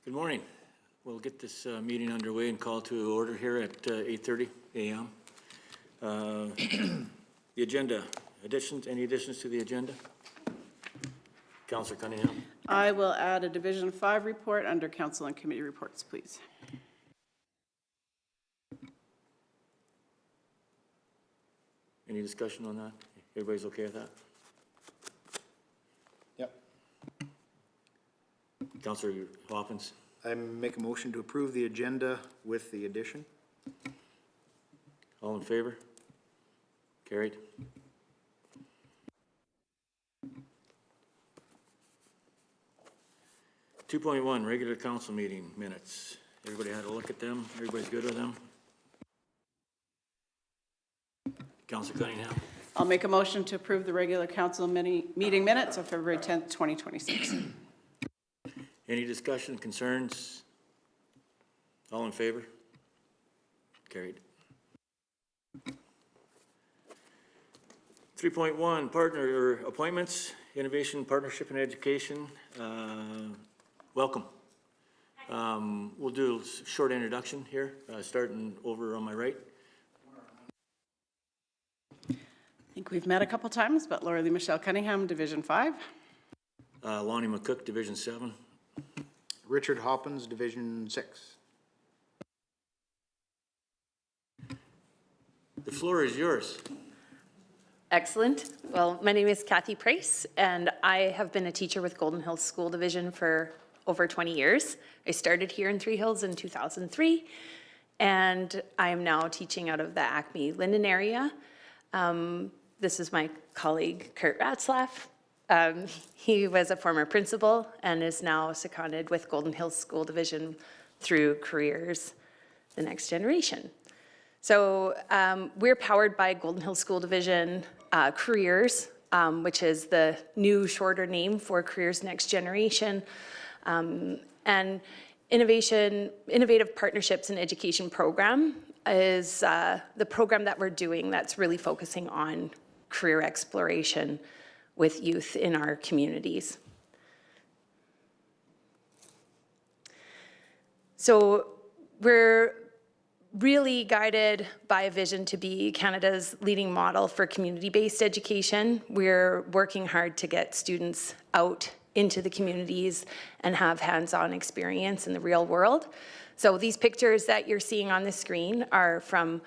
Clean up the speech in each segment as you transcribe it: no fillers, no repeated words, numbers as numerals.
Good morning. We'll get this meeting underway and call to order here at 8:30 a.m. The agenda, any additions to the agenda? Councillor Cunningham. I will add a Division 5 report under Council and Committee reports, please. Any discussion on that? Everybody's okay with that? Yep. Councillor Hoppins. I make a motion to approve the agenda with the addition. All in favor? Carried. (2.1) Regular council meeting minutes. Everybody had a look at them? Everybody's good with them? Councillor Cunningham. I'll make a motion to approve the regular council meeting minutes of February 10th, 2026. Any discussion, concerns? All in favor? Carried. 3.1 partner appointments, innovation, partnership, and education. Welcome. We'll do a short introduction here, starting over on my right. I think we've met a couple times, but Laura Lee Michelle Cunningham, Division 5. Lonnie McCook, Division 7. Richard Hoppins, Division 6. The floor is yours. Excellent. Well, my name is Kathy Price, and I have been a teacher with Golden Hills School Division for over 20 years. I started here in Three Hills in 2003, and I am now teaching out of the Acme Linden area. This is my colleague, Kurt Ratzlaff. He was a former principal and is now seconded with Golden Hills School Division through Careers, the Next Generation. So we're powered by Golden Hills School Division Careers, which is the new shorter name for Careers Next Generation, and Innovative Partnerships and Education Program is the program that we're doing that's really focusing on career exploration with youth in our communities. So we're really guided by a vision to be Canada's leading model for community-based education. We're working hard to get students out into the communities and have hands-on experience in the real world. So these pictures that you're seeing on the screen are from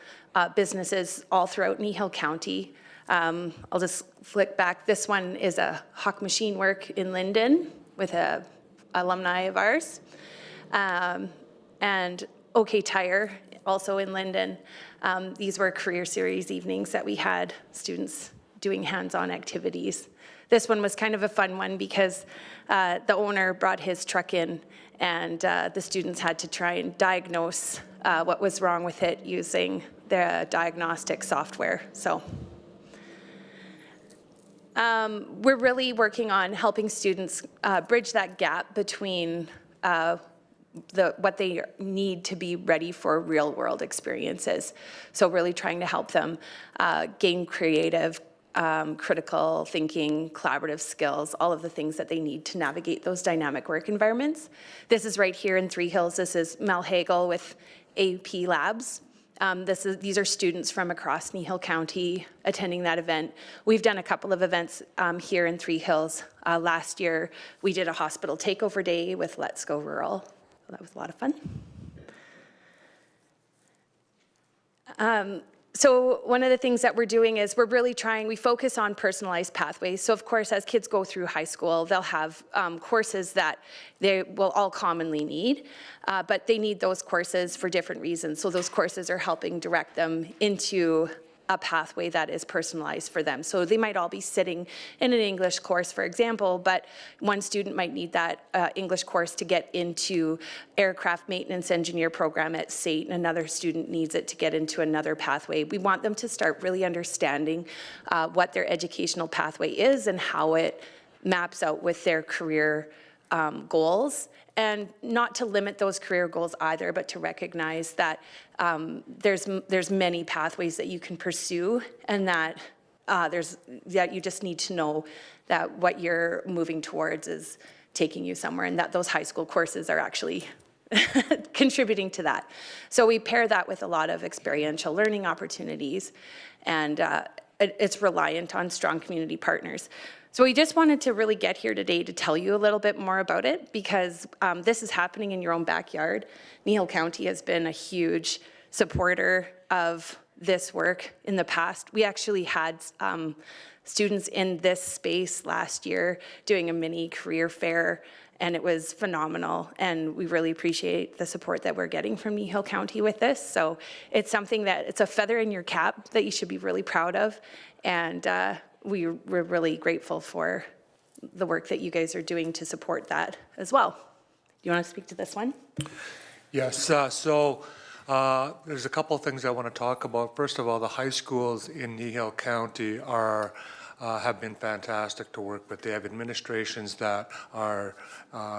businesses all throughout Kneehill County. I'll just flick back. This one is a Hawk Machine Work in Linden with a alumni of ours. And OK Tire, also in Linden. These were career series evenings that we had students doing hands-on activities. This one was kind of a fun one because the owner brought his truck in and the students had to try and diagnose what was wrong with it using the diagnostic software. So we're really working on helping students bridge that gap between what they need to be ready for real world experiences. So really trying to help them gain creative, critical thinking, collaborative skills, all of the things that they need to navigate those dynamic work environments. This is right here in Three Hills. This is Mel Hagel with AP Labs. These are students from across Kneehill County attending that event. We've done a couple of events here in Three Hills. Last year, we did a hospital takeover day with Let's Go Rural. That was a lot of fun. So one of the things that we're doing is we're really we focus on personalized pathways. So of course, as kids go through high school, they'll have courses that they will all commonly need, but they need those courses for different reasons. So those courses are helping direct them into a pathway that is personalized for them. So they might all be sitting in an English course, for example, but one student might need that English course to get into aircraft maintenance engineer program at SAIT, and another student needs it to get into another pathway. We want them to start really understanding what their educational pathway is and how it maps out with their career goals, and not to limit those career goals either, but to recognize that there's many pathways that you can pursue, and that you just need to know that what you're moving towards is taking you somewhere, and that those high school courses are actually contributing to that. So we pair that with a lot of experiential learning opportunities, and it's reliant on strong community partners. So we just wanted to really get here today to tell you a little bit more about it, because this is happening in your own backyard. Kneehill County has been a huge supporter of this work in the past. We actually had students in this space last year doing a mini career fair, and it was phenomenal, and we really appreciate the support that we're getting from Kneehill County with this. So it's something that, it's a feather in your cap that you should be really proud of, and we're really grateful for the work that you guys are doing to support that as well. Do you want to speak to this one? Yes, there's a couple of things I want to talk about. First of all, the high schools in Kneehill County have been fantastic to work with. They have administrations that are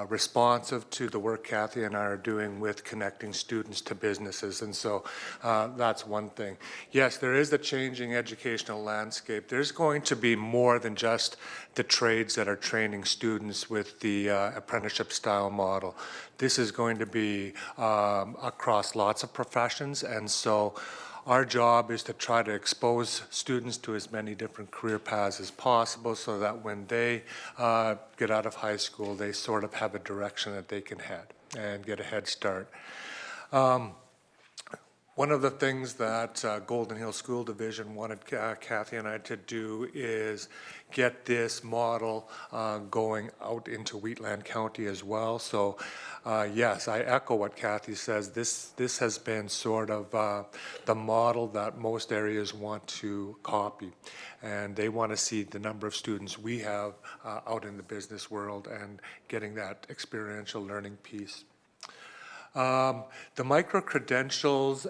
responsive to the work Kathy and I are doing with connecting students to businesses, and so that's one thing. Yes, there is a changing educational landscape. There's going to be more than just the trades that are training students with the apprenticeship style model. This is going to be across lots of professions, and so our job is to try to expose students to as many different career paths as possible, so that when they get out of high school, they sort of have a direction that they can head and get a head start. One of the things that Golden Hill School Division wanted Kathy and I to do is get this model going out into Wheatland County as well. So yes, I echo what Kathy says. This has been sort of the model that most areas want to copy, and they want to see the number of students we have out in the business world and getting that experiential learning piece. The micro-credentials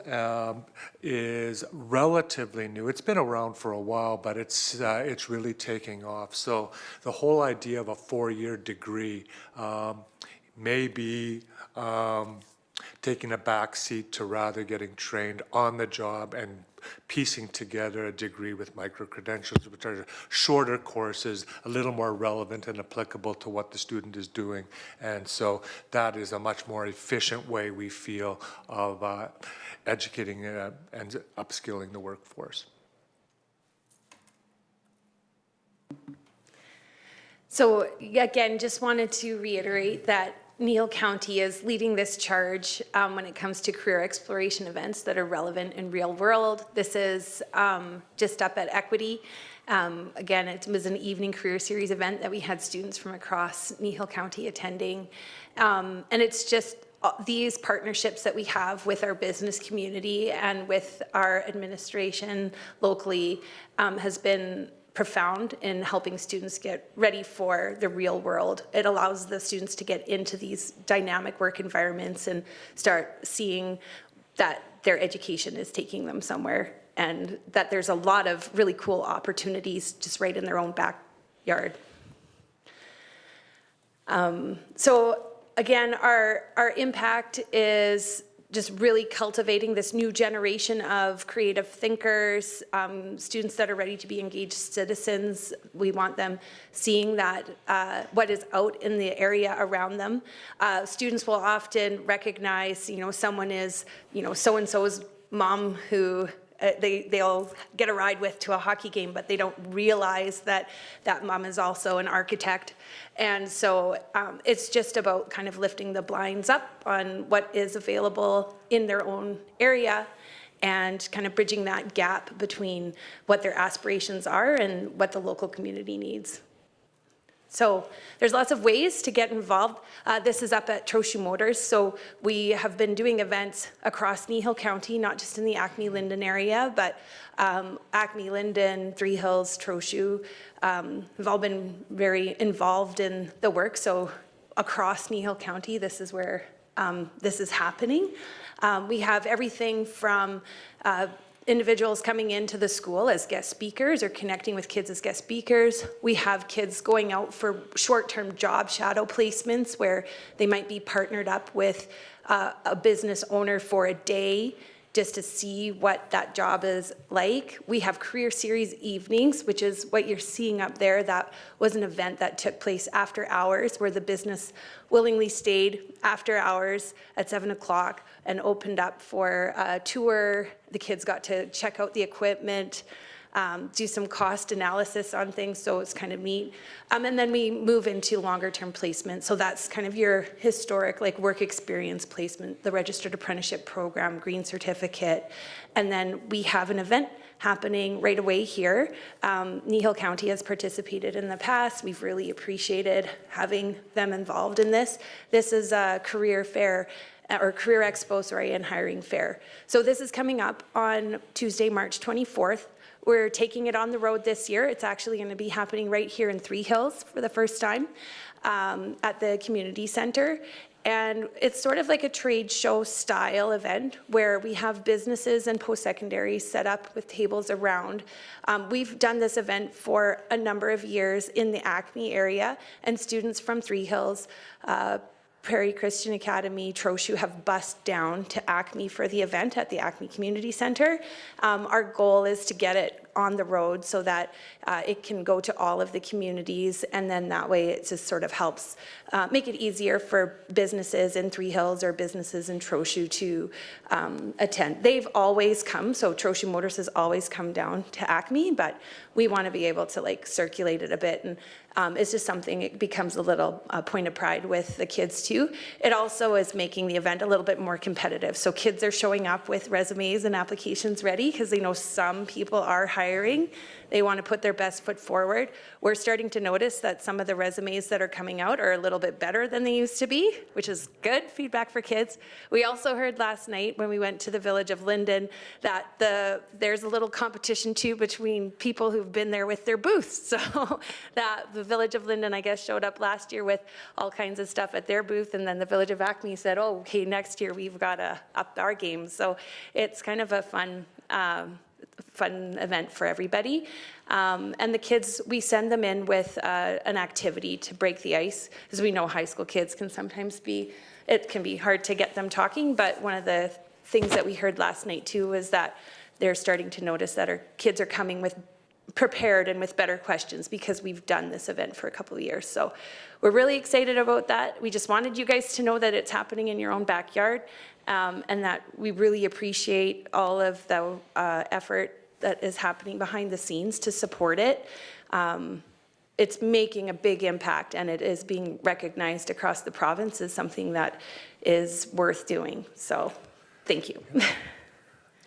is relatively new. It's been around for a while, but it's really taking off. So the whole idea of a 4-year degree may be taking a back seat to rather getting trained on the job and piecing together a degree with micro-credentials, which are shorter courses, a little more relevant and applicable to what the student is doing. And so that is a much more efficient way, we feel, of educating and upskilling the workforce. So again, just wanted to reiterate that Kneehill County is leading this charge when it comes to career exploration events that are relevant in real world. This is just up at Equity. Again, it was an evening career series event that we had students from across Kneehill County attending. And it's just these partnerships that we have with our business community and with our administration locally has been profound in helping students get ready for the real world. It allows the students to get into these dynamic work environments and start seeing that their education is taking them somewhere, and that there's a lot of really cool opportunities just right in their own backyard. So again, our impact is just really cultivating this new generation of creative thinkers, students that are ready to be engaged citizens. We want them seeing that what is out in the area around them. Students will often recognize, someone is, so-and-so's mom who they'll get a ride with to a hockey game, but they don't realize that that mom is also an architect. And so it's just about kind of lifting the blinds up on what is available in their own area and kind of bridging that gap between what their aspirations are and what the local community needs. So there's lots of ways to get involved. This is up at Trochu Motors. So we have been doing events across Kneehill County, not just in the Acme-Linden area, but Acme-Linden, Three Hills, Trochu have all been very involved in the work. So across Kneehill County, this is where this is happening. We have everything from individuals coming into the school as guest speakers or connecting with kids as guest speakers. We have kids going out for short-term job shadow placements where they might be partnered up with a business owner for a day, just to see what that job is like. We have Career Series Evenings, which is what you're seeing up there. That was an event that took place after hours where the business willingly stayed after hours at 7 o'clock and opened up for a tour. The kids got to check out the equipment, do some cost analysis on things, so it's kind of neat. And then we move into longer term placement. So that's kind of your historic like work experience placement, the registered apprenticeship program, green certificate. And then we have an event happening right away here. Kneehill County has participated in the past. We've really appreciated having them involved in this. This is a career fair, or Career Expo, sorry, and hiring fair. So this is coming up on Tuesday, March 24th. We're taking it on the road this year. It's actually going to be happening right here in Three Hills for the first time at the community center. And it's sort of like a trade show style event where we have businesses and post-secondary set up with tables around. We've done this event for a number of years in the Acme area, and students from Three Hills, Prairie Christian Academy, Trochu have bussed down to Acme for the event at the Acme Community Center. Our goal is to get it on the road so that it can go to all of the communities, and then that way it just sort of helps make it easier for businesses in Three Hills or businesses in Trochu to attend. They've always come, so Trochu Motors has always come down to Acme, but we want to be able to like circulate it a bit, and it's just something, it becomes a little point of pride with the kids too. It also is making the event a little bit more competitive. So kids are showing up with resumes and applications ready because they know some people are hiring. They want to put their best foot forward. We're starting to notice that some of the resumes that are coming out are a little bit better than they used to be, which is good feedback for kids. We also heard last night when we went to the Village of Linden that there's a little competition too between people who've been there with their booths. So that the Village of Linden, I guess, showed up last year with all kinds of stuff at their booth, and then the Village of Acme said, oh, okay, next year we've got to up our game. So it's kind of a fun event for everybody. And the kids, we send them in with an activity to break the ice, because we know high school kids can sometimes it can be hard to get them talking, but one of the things that we heard last night too was that they're starting to notice that our kids are coming with prepared and with better questions because we've done this event for a couple of years. So we're really excited about that. We just wanted you guys to know that it's happening in your own backyard, and that we really appreciate all of the effort that is happening behind the scenes to support it. It's making a big impact, and it is being recognized across the province as something that is worth doing. So thank you.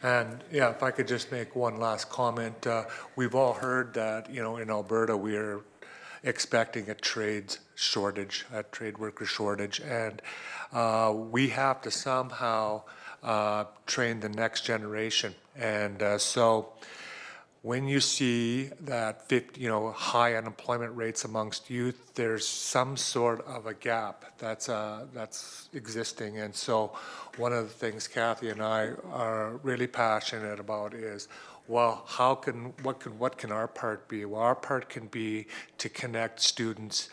And yeah, if I could just make one last comment, we've all heard that, in Alberta, we're expecting a trade worker shortage, and we have to somehow train the next generation. And so when you see that high unemployment rates amongst youth, there's some sort of a gap that's existing. And so one of the things Kathy and I are really passionate about is, well, what can our part be? Well, our part can be to connect students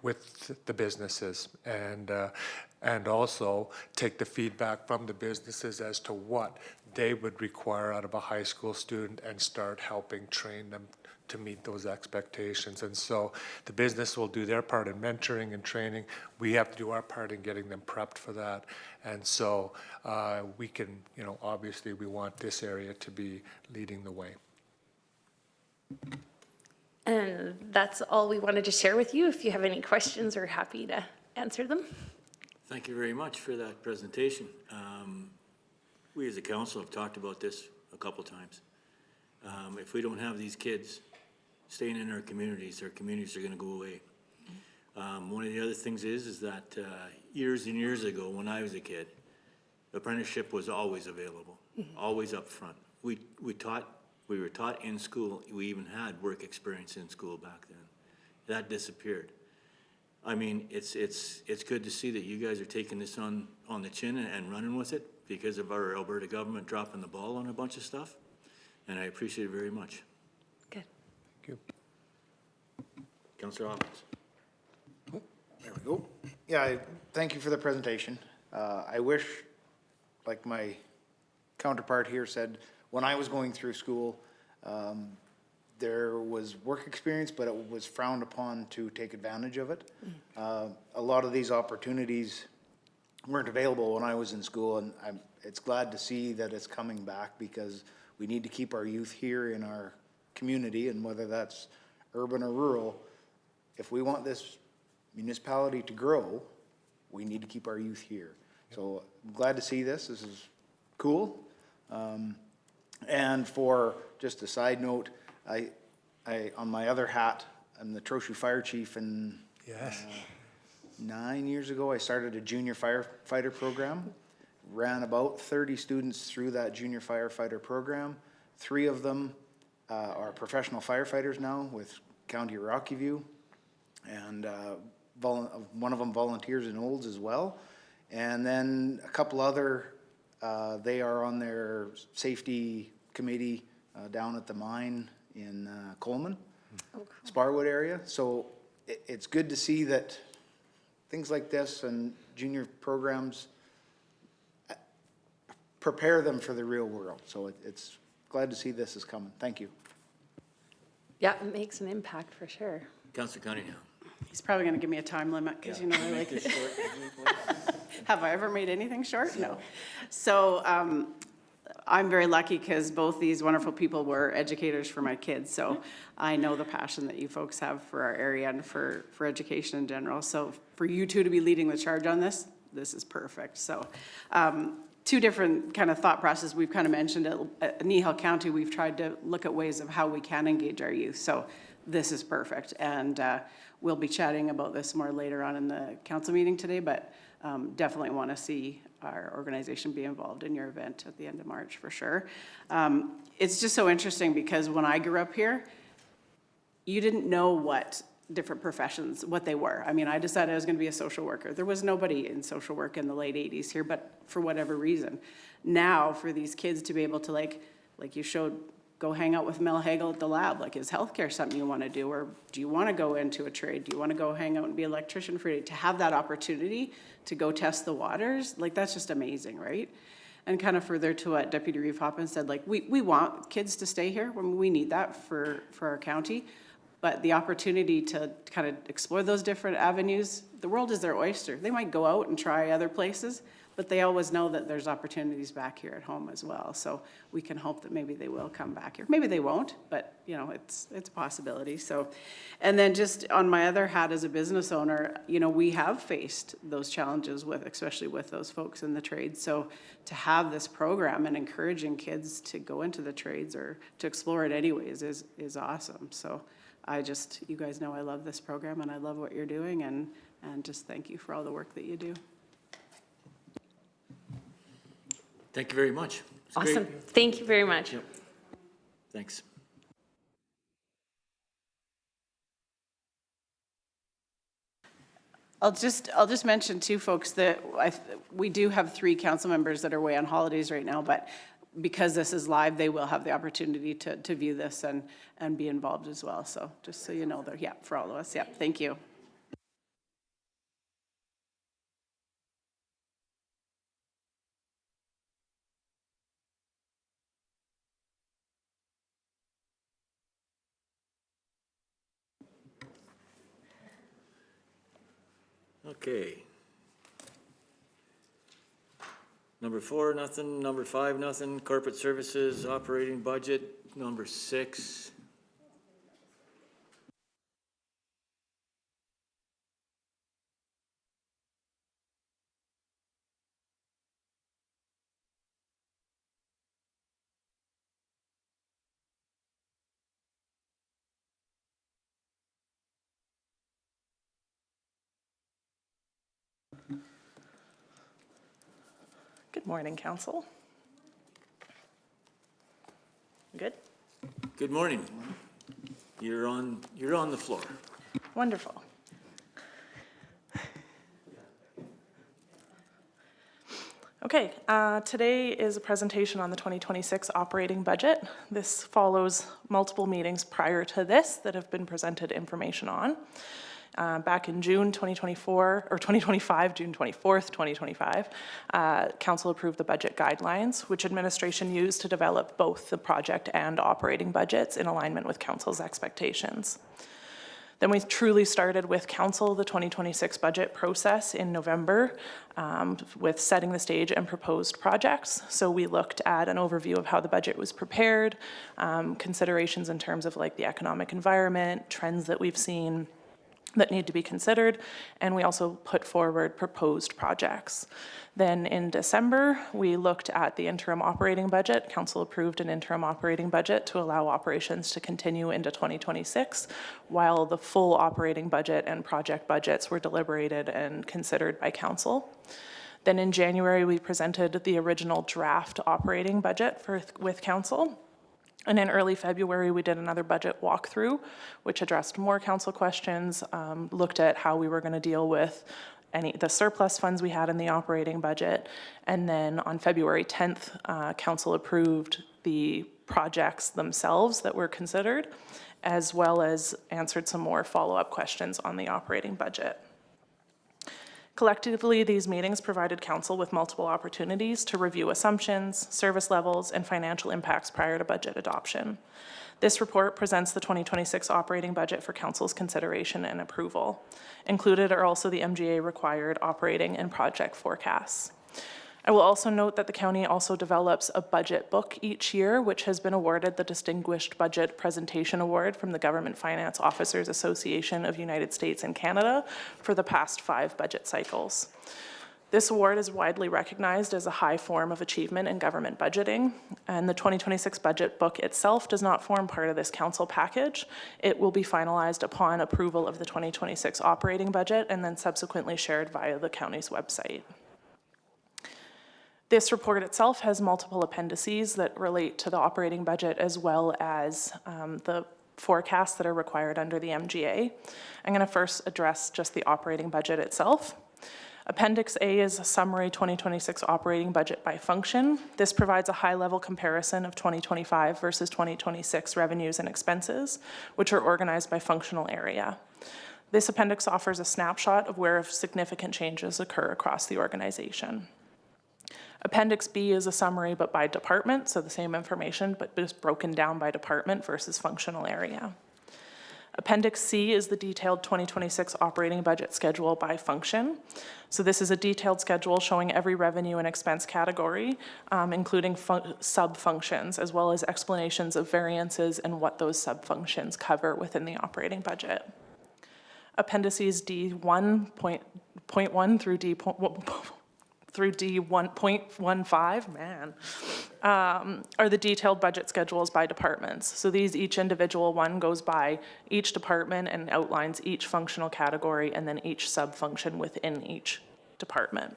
with the businesses, and also take the feedback from the businesses as to what they would require out of a high school student and start helping train them to meet those expectations. And so the business will do their part in mentoring and training. We have to do our part in getting them prepped for that. And so we can, obviously we want this area to be leading the way. And that's all we wanted to share with you. If you have any questions, we're happy to answer them. Thank you very much for that presentation. We as a council have talked about this a couple times. If we don't have these kids staying in our communities are going to go away. One of the other things is that years and years ago, when I was a kid, apprenticeship was always available, always up front. We were taught in school. We even had work experience in school back then. That disappeared. I mean, it's good to see that you guys are taking this on the chin and running with it because of our Alberta government dropping the ball on a bunch of stuff, and I appreciate it very much. Good. Thank you. Councillor Hopkins. There we go. Yeah, thank you for the presentation. I wish, like my counterpart here said, when I was going through school, there was work experience, but it was frowned upon to take advantage of it. A lot of these opportunities weren't available when I was in school, and it's glad to see that it's coming back, because we need to keep our youth here in our community, and whether that's urban or rural, if we want this municipality to grow, we need to keep our youth here. So I'm glad to see this. This is cool. And for just a side note, I on my other hat, I'm the Trochu Fire Chief, and Yes. 9 years ago, I started a junior firefighter program. Ran about 30 students through that junior firefighter program. 3 of them are professional firefighters now with County of Rocky View. And one of them volunteers in Olds as well. And then a couple other, they are on their safety committee down at the mine in Coleman, Sparwood area. So it's good to see that things like this and junior programs prepare them for the real world. So it's glad to see this is coming. Thank you. Yeah, it makes an impact for sure. Councillor Cunningham. He's probably going to give me a time limit because, you know, I like, have I ever made anything short? No. So I'm very lucky because both these wonderful people were educators for my kids. So I know the passion that you folks have for our area and for education in general. So for you two to be leading the charge on this, this is perfect. So 2 different kind of thought processes we've kind of mentioned. At Kneehill County, we've tried to look at ways of how we can engage our youth. So this is perfect. And we'll be chatting about this more later on in the council meeting today, but definitely want to see our organization be involved in your event at the end of March for sure. It's just so interesting because when I grew up here, you didn't know what different professions, what they were. I mean, I decided I was going to be a social worker. There was nobody in social work in the late 80s here, but for whatever reason. Now, for these kids to be able to, like you showed, go hang out with Mel Hagel at the lab, like, is healthcare something you want to do? Or do you want to go into a trade? Do you want to go hang out and be an electrician for a day? To have that opportunity to go test the waters, like, that's just amazing, right? And kind of further to what Deputy Reeve Hoppin said, like, we want kids to stay here when we need that for our county. But the opportunity to kind of explore those different avenues, the world is their oyster. They might go out and try other places, but they always know that there's opportunities back here at home as well. So we can hope that maybe they will come back here. Maybe they won't, but you know, it's a possibility. So, and then just on my other hat as a business owner, you know, we have faced those challenges with, especially with those folks in the trades. So to have this program and encouraging kids to go into the trades or to explore it anyways is awesome. So you guys know I love this program and I love what you're doing, and just thank you for all the work that you do. Thank you very much. It's great. Awesome. Thank you very much. Yep. Thanks. I'll just mention too, folks, that we do have 3 council members that are away on holidays right now, but because this is live, they will have the opportunity to view this and be involved as well. So just so you know, they're, yeah, for all of us. Yeah, thank you. Okay. Number 4, nothing. Number 5, nothing. Corporate services, operating budget. Number 6. Good morning, Council. Good? Good morning. You're on the floor. Wonderful. Okay, today is a presentation on the 2026 operating budget. This follows multiple meetings prior to this that have been presented information on. Back in June 2024, or 2025, June 24th, 2025, council approved the budget guidelines, which administration used to develop both the project and operating budgets in alignment with council's expectations. Then we truly started with council the 2026 budget process in November with setting the stage and proposed projects. So we looked at an overview of how the budget was prepared, considerations in terms of like the economic environment, trends that we've seen that need to be considered, and we also put forward proposed projects. Then in December, we looked at the interim operating budget. Council approved an interim operating budget to allow operations to continue into 2026, while the full operating budget and project budgets were deliberated and considered by council. Then in January, we presented the original draft operating budget with council. And in early February, we did another budget walkthrough, which addressed more council questions, looked at how we were going to deal with the surplus funds we had in the operating budget. And then on February 10th, council approved the projects themselves that were considered, as well as answered some more follow-up questions on the operating budget. Collectively, these meetings provided council with multiple opportunities to review assumptions, service levels, and financial impacts prior to budget adoption. This report presents the 2026 operating budget for council's consideration and approval. Included are also the MGA-required operating and project forecasts. I will also note that the county also develops a budget book each year, which has been awarded the Distinguished Budget Presentation Award from the Government Finance Officers Association of United States and Canada for the past 5 budget cycles. This award is widely recognized as a high form of achievement in government budgeting, and the 2026 budget book itself does not form part of this council package. It will be finalized upon approval of the 2026 operating budget and then subsequently shared via the county's website. This report itself has multiple appendices that relate to the operating budget as well as the forecasts that are required under the MGA. I'm going to first address just the operating budget itself. Appendix A is a summary 2026 operating budget by function. This provides a high-level comparison of 2025 versus 2026 revenues and expenses, which are organized by functional area. This appendix offers a snapshot of where significant changes occur across the organization. Appendix B is a summary but by department, so the same information but just broken down by department versus functional area. Appendix C is the detailed 2026 operating budget schedule by function. So this is a detailed schedule showing every revenue and expense category, including sub-functions, as well as explanations of variances and what those sub-functions cover within the operating budget. Appendices D1.1 through D1.15, are the detailed budget schedules by departments. So these, each individual one goes by each department and outlines each functional category and then each sub-function within each department.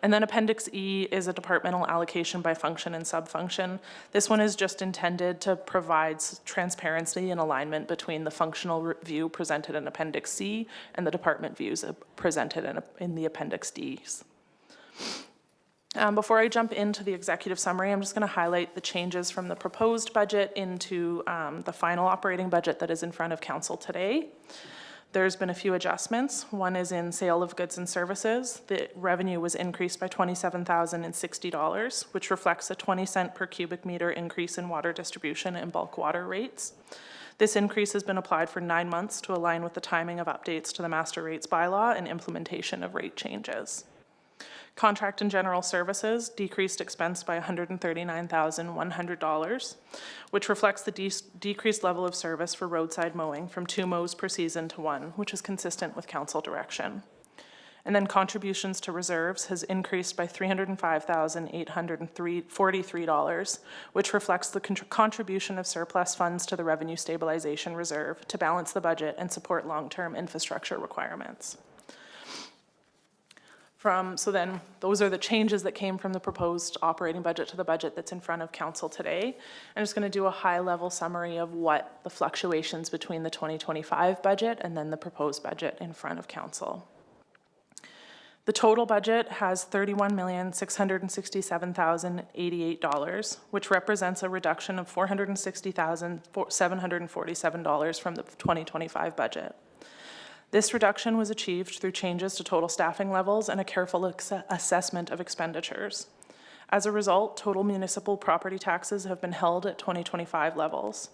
And then Appendix E is a departmental allocation by function and sub-function. This one is just intended to provide transparency and alignment between the functional view presented in Appendix C and the department views presented in the Appendix Ds. Before I jump into the executive summary, I'm just going to highlight the changes from the proposed budget into the final operating budget that is in front of council today. There's been a few adjustments. One is in sale of goods and services. The revenue was increased by $27,060, which reflects a 20-cent per cubic meter increase in water distribution and bulk water rates. This increase has been applied for 9 months to align with the timing of updates to the master rates bylaw and implementation of rate changes. Contract and general services decreased expense by $139,100, which reflects the decreased level of service for roadside mowing from 2 mows per season to 1, which is consistent with council direction. And then contributions to reserves has increased by $305,843, which reflects the contribution of surplus funds to the Revenue Stabilization Reserve to balance the budget and support long-term infrastructure requirements. So then those are the changes that came from the proposed operating budget to the budget that's in front of council today. I'm just going to do a high-level summary of what the fluctuations between the 2025 budget and then the proposed budget in front of council. The total budget has $31,667,088, which represents a reduction of $460,747 from the 2025 budget. This reduction was achieved through changes to total staffing levels and a careful assessment of expenditures. As a result, total municipal property taxes have been held at 2025 levels.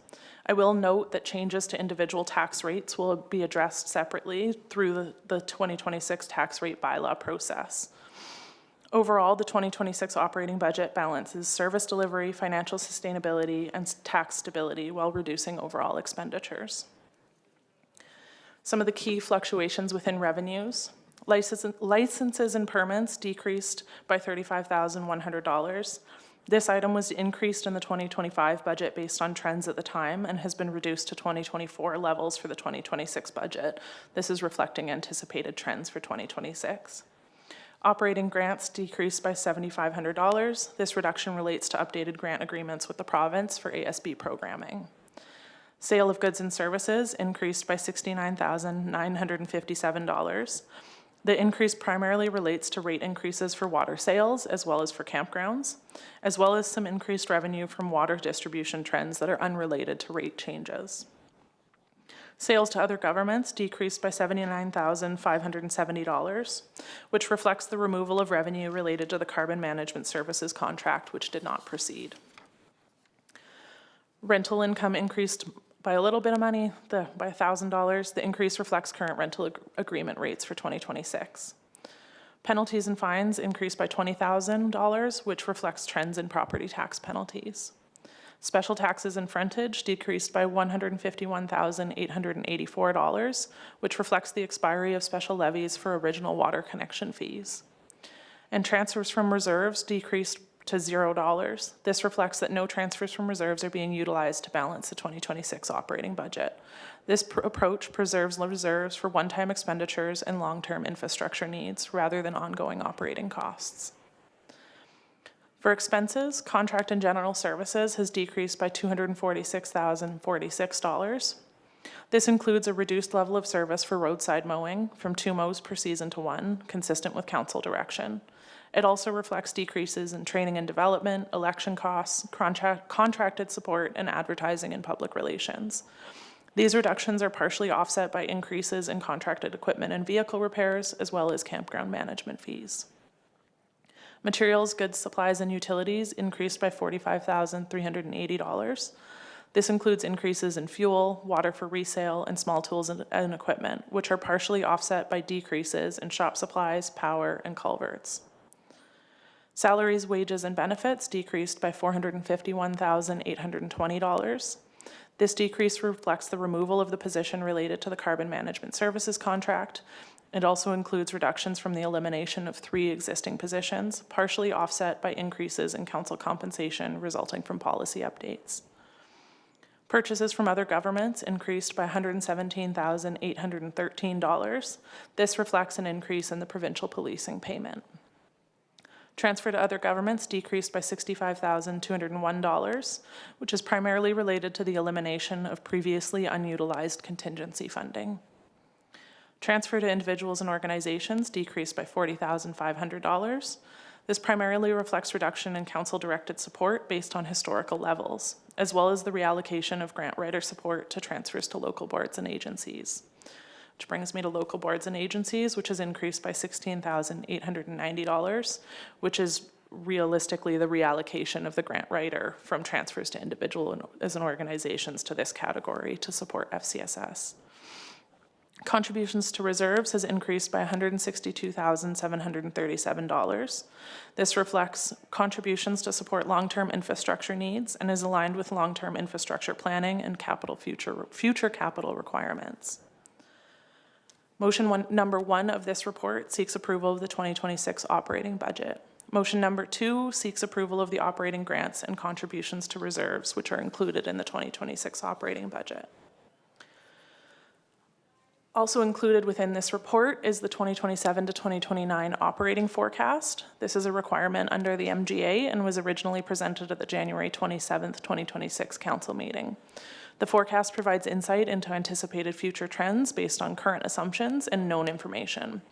I will note that changes to individual tax rates will be addressed separately through the 2026 tax rate bylaw process. Overall, the 2026 operating budget balances service delivery, financial sustainability, and tax stability while reducing overall expenditures. Some of the key fluctuations within revenues. Licenses and permits decreased by $35,100. This item was increased in the 2025 budget based on trends at the time and has been reduced to 2024 levels for the 2026 budget. This is reflecting anticipated trends for 2026. Operating grants decreased by $7,500. This reduction relates to updated grant agreements with the province for ASB programming. Sale of goods and services increased by $69,957. The increase primarily relates to rate increases for water sales as well as for campgrounds, as well as some increased revenue from water distribution trends that are unrelated to rate changes. Sales to other governments decreased by $79,570, which reflects the removal of revenue related to the carbon management services contract, which did not proceed. Rental income increased by a little bit of money, by $1,000. The increase reflects current rental agreement rates for 2026. Penalties and fines increased by $20,000, which reflects trends in property tax penalties. Special taxes and frontage decreased by $151,884, which reflects the expiry of special levies for original water connection fees. And transfers from reserves decreased to $0. This reflects that no transfers from reserves are being utilized to balance the 2026 operating budget. This approach preserves reserves for one-time expenditures and long-term infrastructure needs rather than ongoing operating costs. For expenses, contract and general services has decreased by $246,046. This includes a reduced level of service for roadside mowing from 2 mows per season to 1, consistent with council direction. It also reflects decreases in training and development, election costs, contracted support, and advertising and public relations. These reductions are partially offset by increases in contracted equipment and vehicle repairs, as well as campground management fees. Materials, goods, supplies, and utilities increased by $45,380. This includes increases in fuel, water for resale, and small tools and equipment, which are partially offset by decreases in shop supplies, power, and culverts. Salaries, wages, and benefits decreased by $451,820. This decrease reflects the removal of the position related to the carbon management services contract. It also includes reductions from the elimination of 3 existing positions, partially offset by increases in council compensation resulting from policy updates. Purchases from other governments increased by $117,813. This reflects an increase in the provincial policing payment. Transfer to other governments decreased by $65,201, which is primarily related to the elimination of previously unutilized contingency funding. Transfer to individuals and organizations decreased by $40,500. This primarily reflects reduction in council-directed support based on historical levels, as well as the reallocation of grant writer support to transfers to local boards and agencies. Which brings me to local boards and agencies, which has increased by $16,890, which is realistically the reallocation of the grant writer from transfers to individuals and organizations to this category to support FCSS. Contributions to reserves has increased by $162,737. This reflects contributions to support long-term infrastructure needs and is aligned with long-term infrastructure planning and future capital requirements. Motion number 1 of this report seeks approval of the 2026 operating budget. Motion number 2 seeks approval of the operating grants and contributions to reserves, which are included in the 2026 operating budget. Also included within this report is the 2027 to 2029 operating forecast. This is a requirement under the MGA and was originally presented at the January 27th, 2026 council meeting. The forecast provides insight into anticipated future trends based on current assumptions and known information.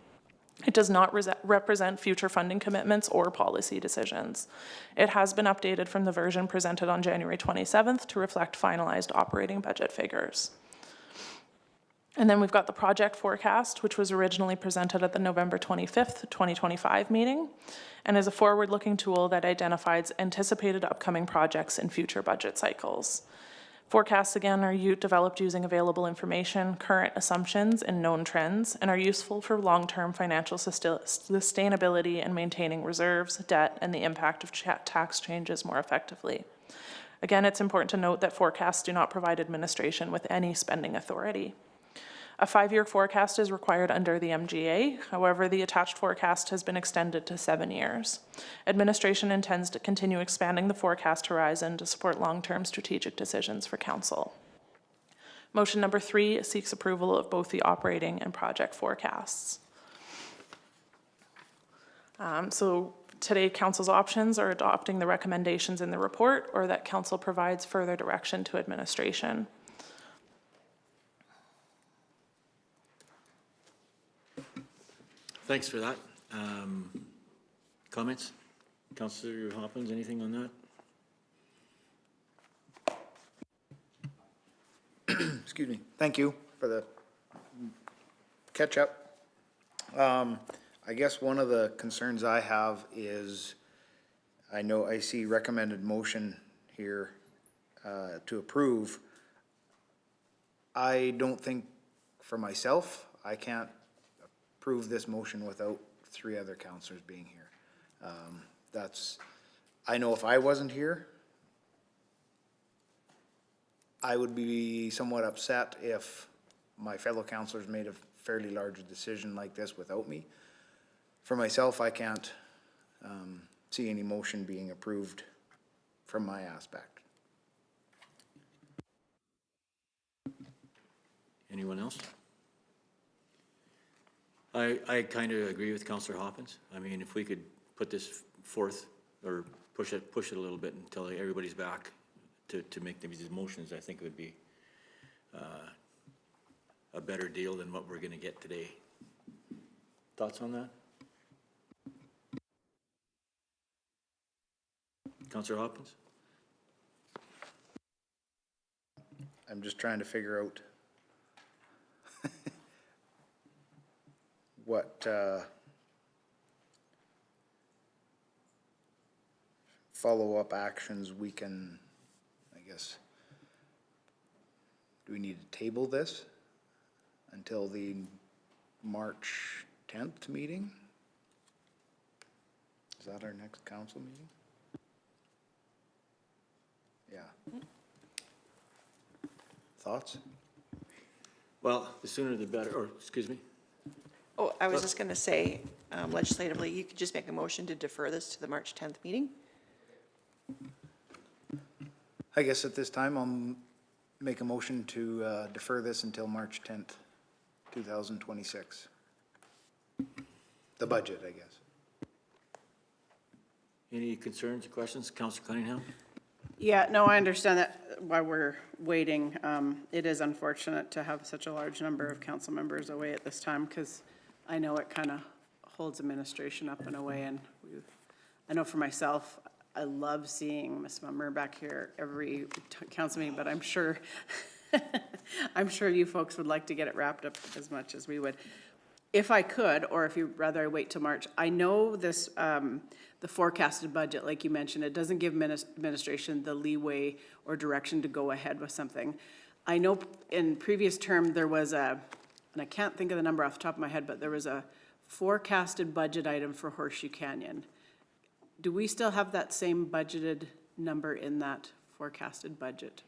It does not represent future funding commitments or policy decisions. It has been updated from the version presented on January 27th to reflect finalized operating budget figures. And then we've got the project forecast, which was originally presented at the November 25th, 2025 meeting, and is a forward-looking tool that identifies anticipated upcoming projects in future budget cycles. Forecasts, again, are developed using available information, current assumptions, and known trends, and are useful for long-term financial sustainability and maintaining reserves, debt, and the impact of tax changes more effectively. Again, it's important to note that forecasts do not provide administration with any spending authority. A 5-year forecast is required under the MGA. However, the attached forecast has been extended to 7 years. Administration intends to continue expanding the forecast horizon to support long-term strategic decisions for council. Motion number 3 seeks approval of both the operating and project forecasts. So today, council's options are adopting the recommendations in the report, or that council provides further direction to administration. Thanks for that. Comments? Councillor Hoppins, anything on that? Excuse me. Thank you for the catch-up. I guess one of the concerns I have is, I see recommended motion here to approve. I don't think, for myself, I can't approve this motion without 3 other councillors being here. I know if I wasn't here, I would be somewhat upset if my fellow councillors made a fairly large decision like this without me. For myself, I can't see any motion being approved from my aspect. Anyone else? I kind of agree with Councillor Hoppins. I mean, if we could put this forth or push it a little bit until everybody's back to make these motions, I think it would be a better deal than what we're going to get today. Thoughts on that? Councillor Hoppins? I'm just trying to figure out what follow-up actions we can, I guess, do we need to table this until the March 10th meeting? Is that our next council meeting? Yeah. Thoughts? Well, the sooner the better, or, excuse me? Oh, I was just going to say, legislatively, you could just make a motion to defer this to the March 10th meeting. I guess at this time, I'll make a motion to defer this until March 10th, 2026. The budget, I guess. Any concerns or questions? Councillor Cunningham? Yeah, no, I understand that while we're waiting. It is unfortunate to have such a large number of council members away at this time, because I know it kind of holds administration up in a way, and I know for myself, I love seeing Ms. Mummer back here every council meeting, but I'm sure, I'm sure you folks would like to get it wrapped up as much as we would. If I could, or if you'd rather I wait till March, I know this, the forecasted budget, like you mentioned, it doesn't give administration the leeway or direction to go ahead with something. I know in previous term, there was and I can't think of the number off the top of my head, but there was a forecasted budget item for Horseshoe Canyon. Do we still have that same budgeted number in that forecasted budget?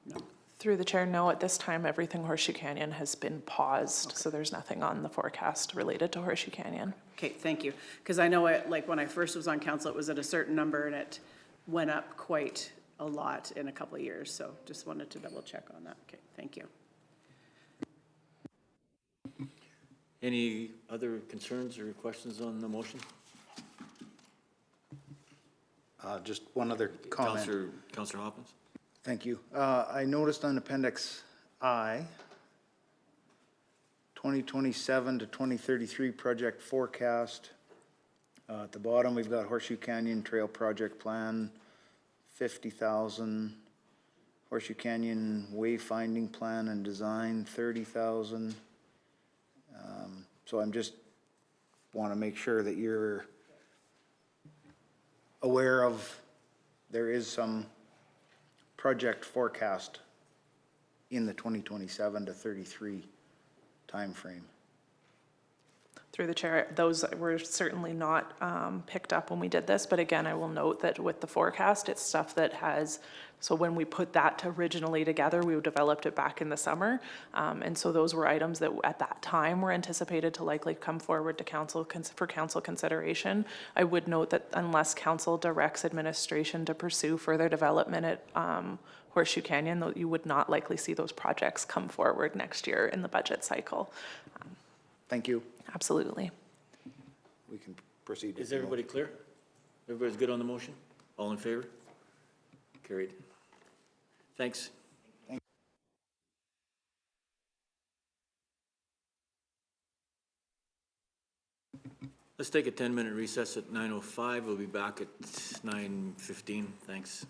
No. Through the chair, no, at this time, everything Horseshoe Canyon has been paused, so there's nothing on the forecast related to Horseshoe Canyon. Okay, thank you. Because I know it, like when I first was on council, it was at a certain number and it went up quite a lot in a couple of years. So just wanted to double check on that. Okay, thank you. Any other concerns or questions on the motion? Just one other comment. Councillor Hoppins? Thank you. I noticed on Appendix I, 2027 to 2033 project forecast. At the bottom, we've got Horseshoe Canyon Trail Project Plan, 50,000. Horseshoe Canyon wayfinding plan and design, 30,000. So I'm just, want to make sure that you're aware of, there is some project forecast in the 2027 to 33 timeframe. Through the chair, those were certainly not picked up when we did this, but again, I will note that with the forecast, it's stuff that has, so when we put that originally together, we developed it back in the summer. And so those were items that at that time were anticipated to likely come forward to council for council consideration. I would note that unless council directs administration to pursue further development at Horseshoe Canyon, though you would not likely see those projects come forward next year in the budget cycle. Thank you. Absolutely. We can proceed. with Is the everybody clear? Everybody's good on the motion? All in favor? Carried. Thanks. Let's take a 10-minute recess at 9:05. We'll be back at 9:15. Thanks.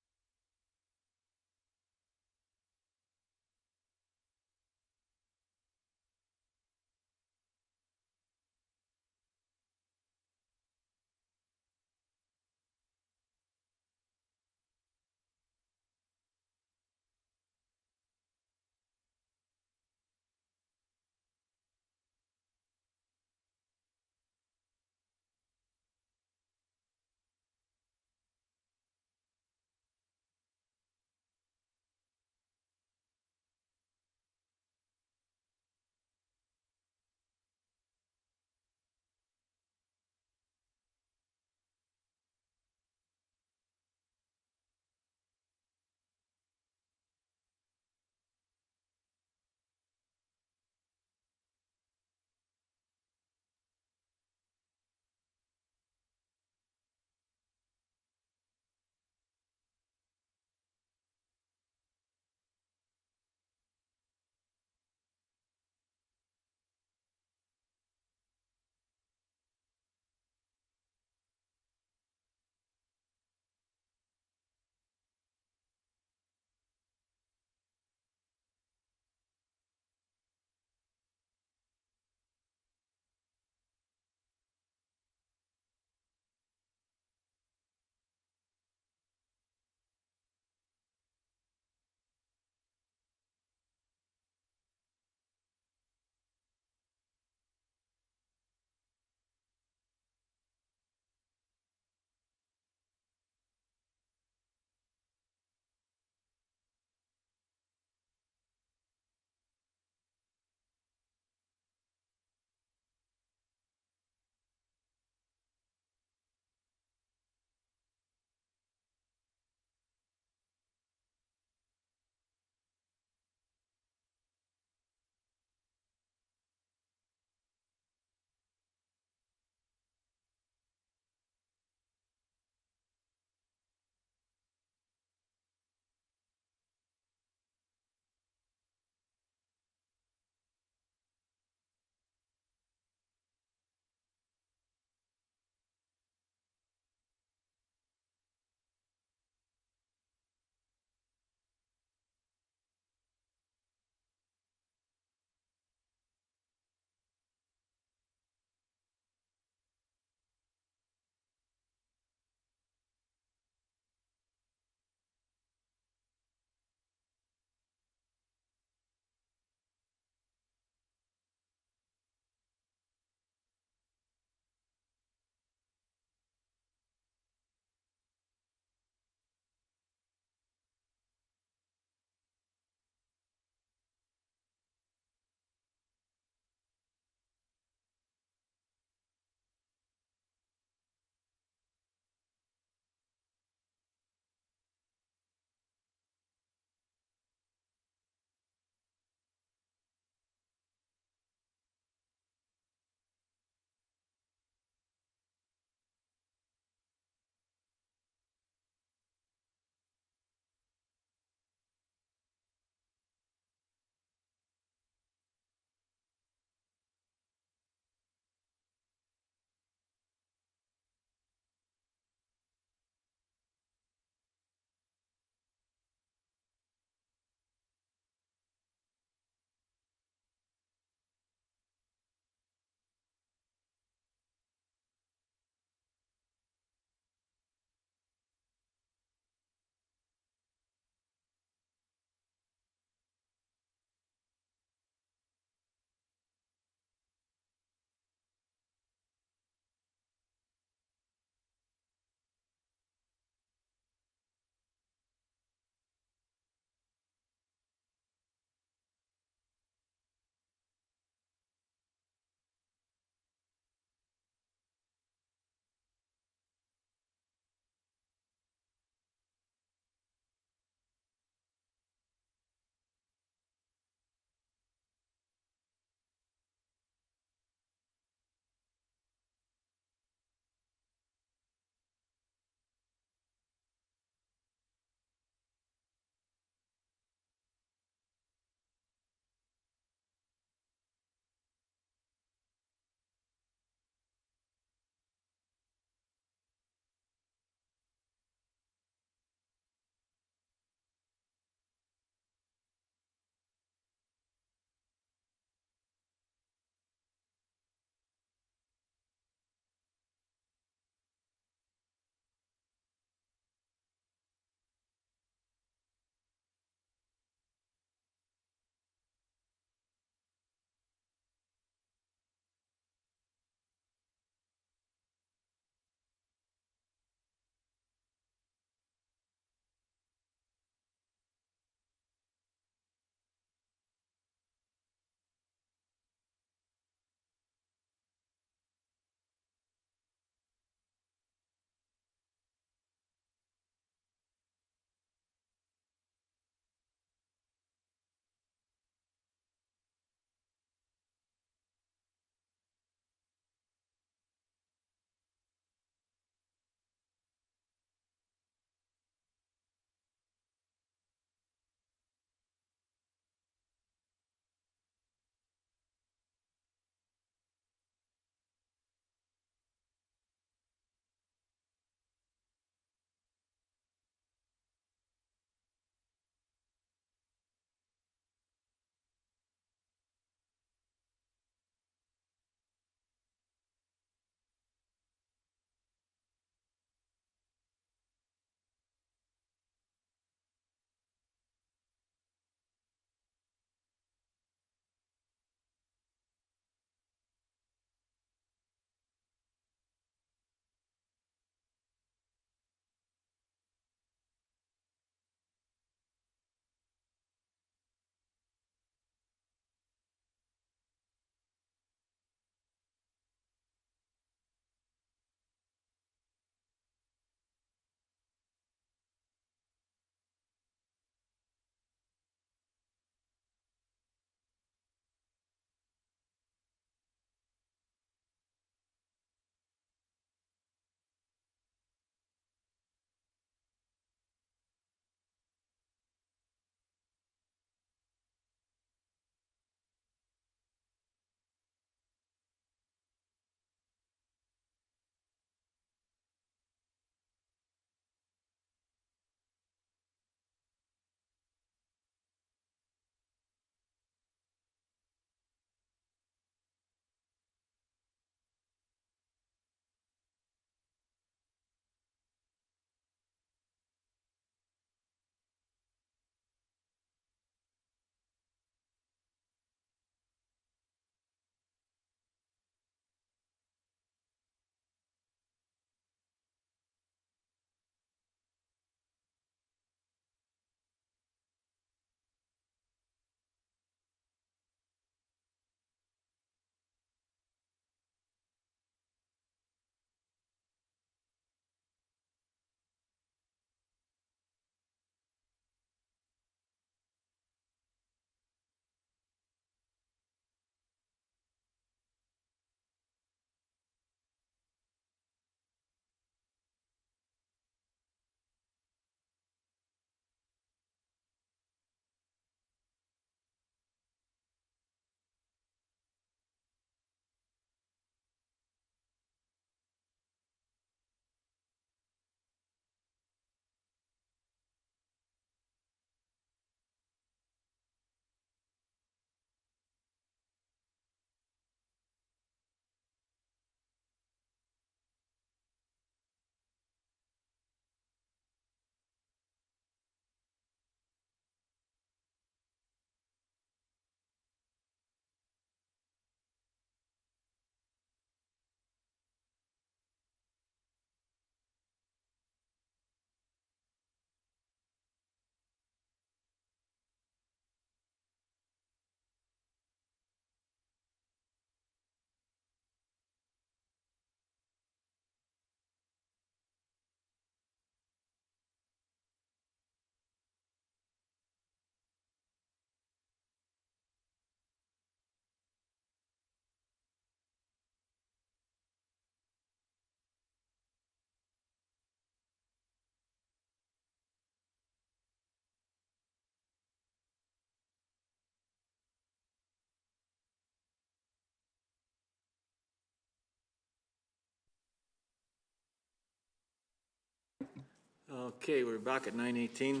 Okay, we're back at 9:18.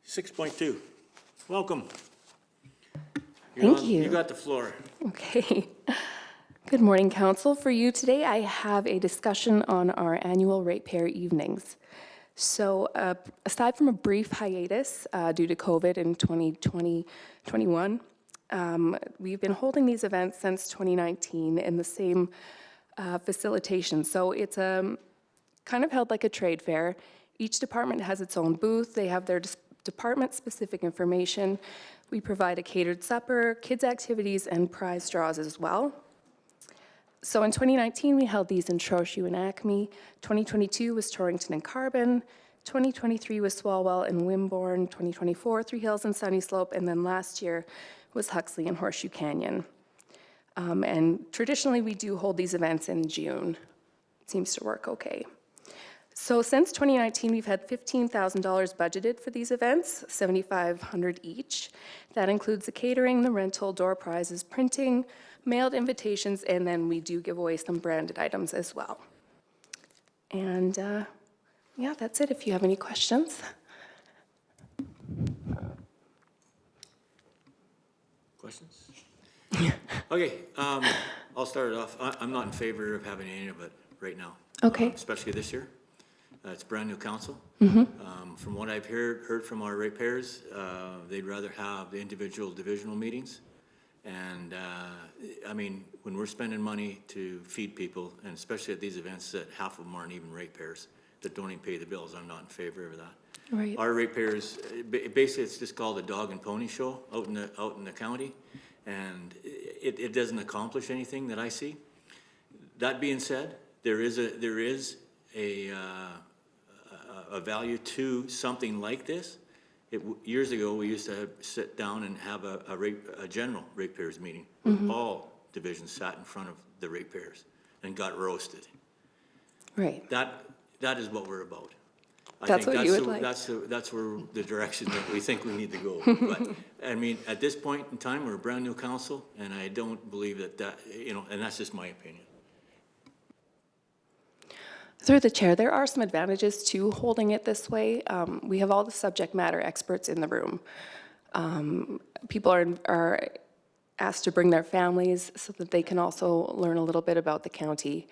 6.2, welcome. Thank you. You got the floor. Okay. Good morning, Council. For you today, I have a discussion on our annual Ratepayer Evenings. So aside from a brief hiatus due to COVID in 2020-21, we've been holding these events since 2019 in the same facilitation. So it's kind of held like a trade fair. Each department has its own booth. They have their department-specific information. We provide a catered supper, kids' activities, and prize draws as well. So in 2019, we held these in Trochu and Acme. 2022 was Torrington and Carbon. 2023 was Swalwell and Wimborne. 2024, Three Hills and Sunny Slope. And then last year was Huxley and Horseshoe Canyon. And traditionally, we do hold these events in June. It seems to work okay. So since 2019, we've had $15,000 budgeted for these events, $7,500 each. That includes the catering, the rental, door prizes, printing, mailed invitations, and then we do give away some branded items as well. And yeah, that's it if you have any questions. Questions? Okay, I'll start it off. I'm not in favor of having any of it right now. Okay. Especially this year. It's brand-new council. From what I've heard from our ratepayers, they'd rather have the individual divisional meetings. And, I mean, when we're spending money to feed people, and especially at these events that half of them aren't even ratepayers, that don't even pay the bills, I'm not in favor of that. Right. Our ratepayers, basically, it's just called a dog and pony show out in the county, and it doesn't accomplish anything that I see. That being said, there is a value to something like this. Years ago, we used to sit down and have a general ratepayers meeting. Where all divisions sat in front of the ratepayers and got roasted. Right. That is what we're about. That's what you would like. That's where the direction that we think we need to go. But, I mean, at this point in time, we're a brand-new council, and I don't believe that, and that's just my opinion. Through the chair, there are some advantages to holding it this way. We have all the subject matter experts in the room. People are asked to bring their families so that they can also learn a little bit about the county.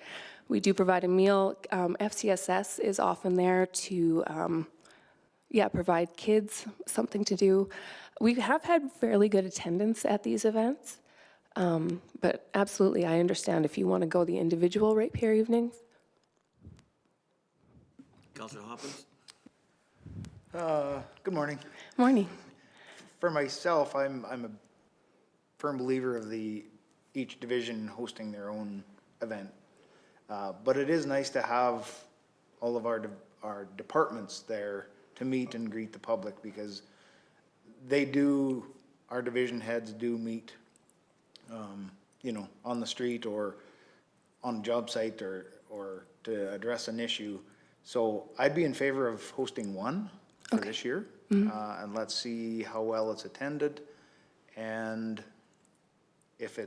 We do provide a meal. FCSS is often there to provide kids something to do. We have had fairly good attendance at these events, but absolutely, I understand if you want to go the individual ratepayer evenings. Councilor Hoppins? Good morning. Morning. For myself, I'm a firm believer of each division hosting their own event. But it is nice to have all of our departments there to meet and greet the public, because our division heads do meet, on the street or on a job site or to address an issue. So I'd be in favor of hosting one for this year, and let's see how well it's attended. And if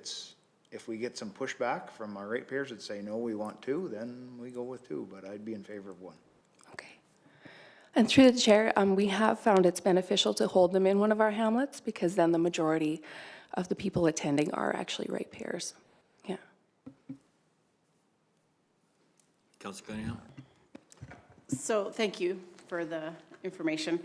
we get some pushback from our ratepayers that say, no, we want two, then we go with two, but I'd be in favor of one. Okay. And through the chair, we have found it's beneficial to hold them in one of our hamlets, because then the majority of the people attending are actually ratepayers. Yeah. Councilor Cunningham? So thank you for the information.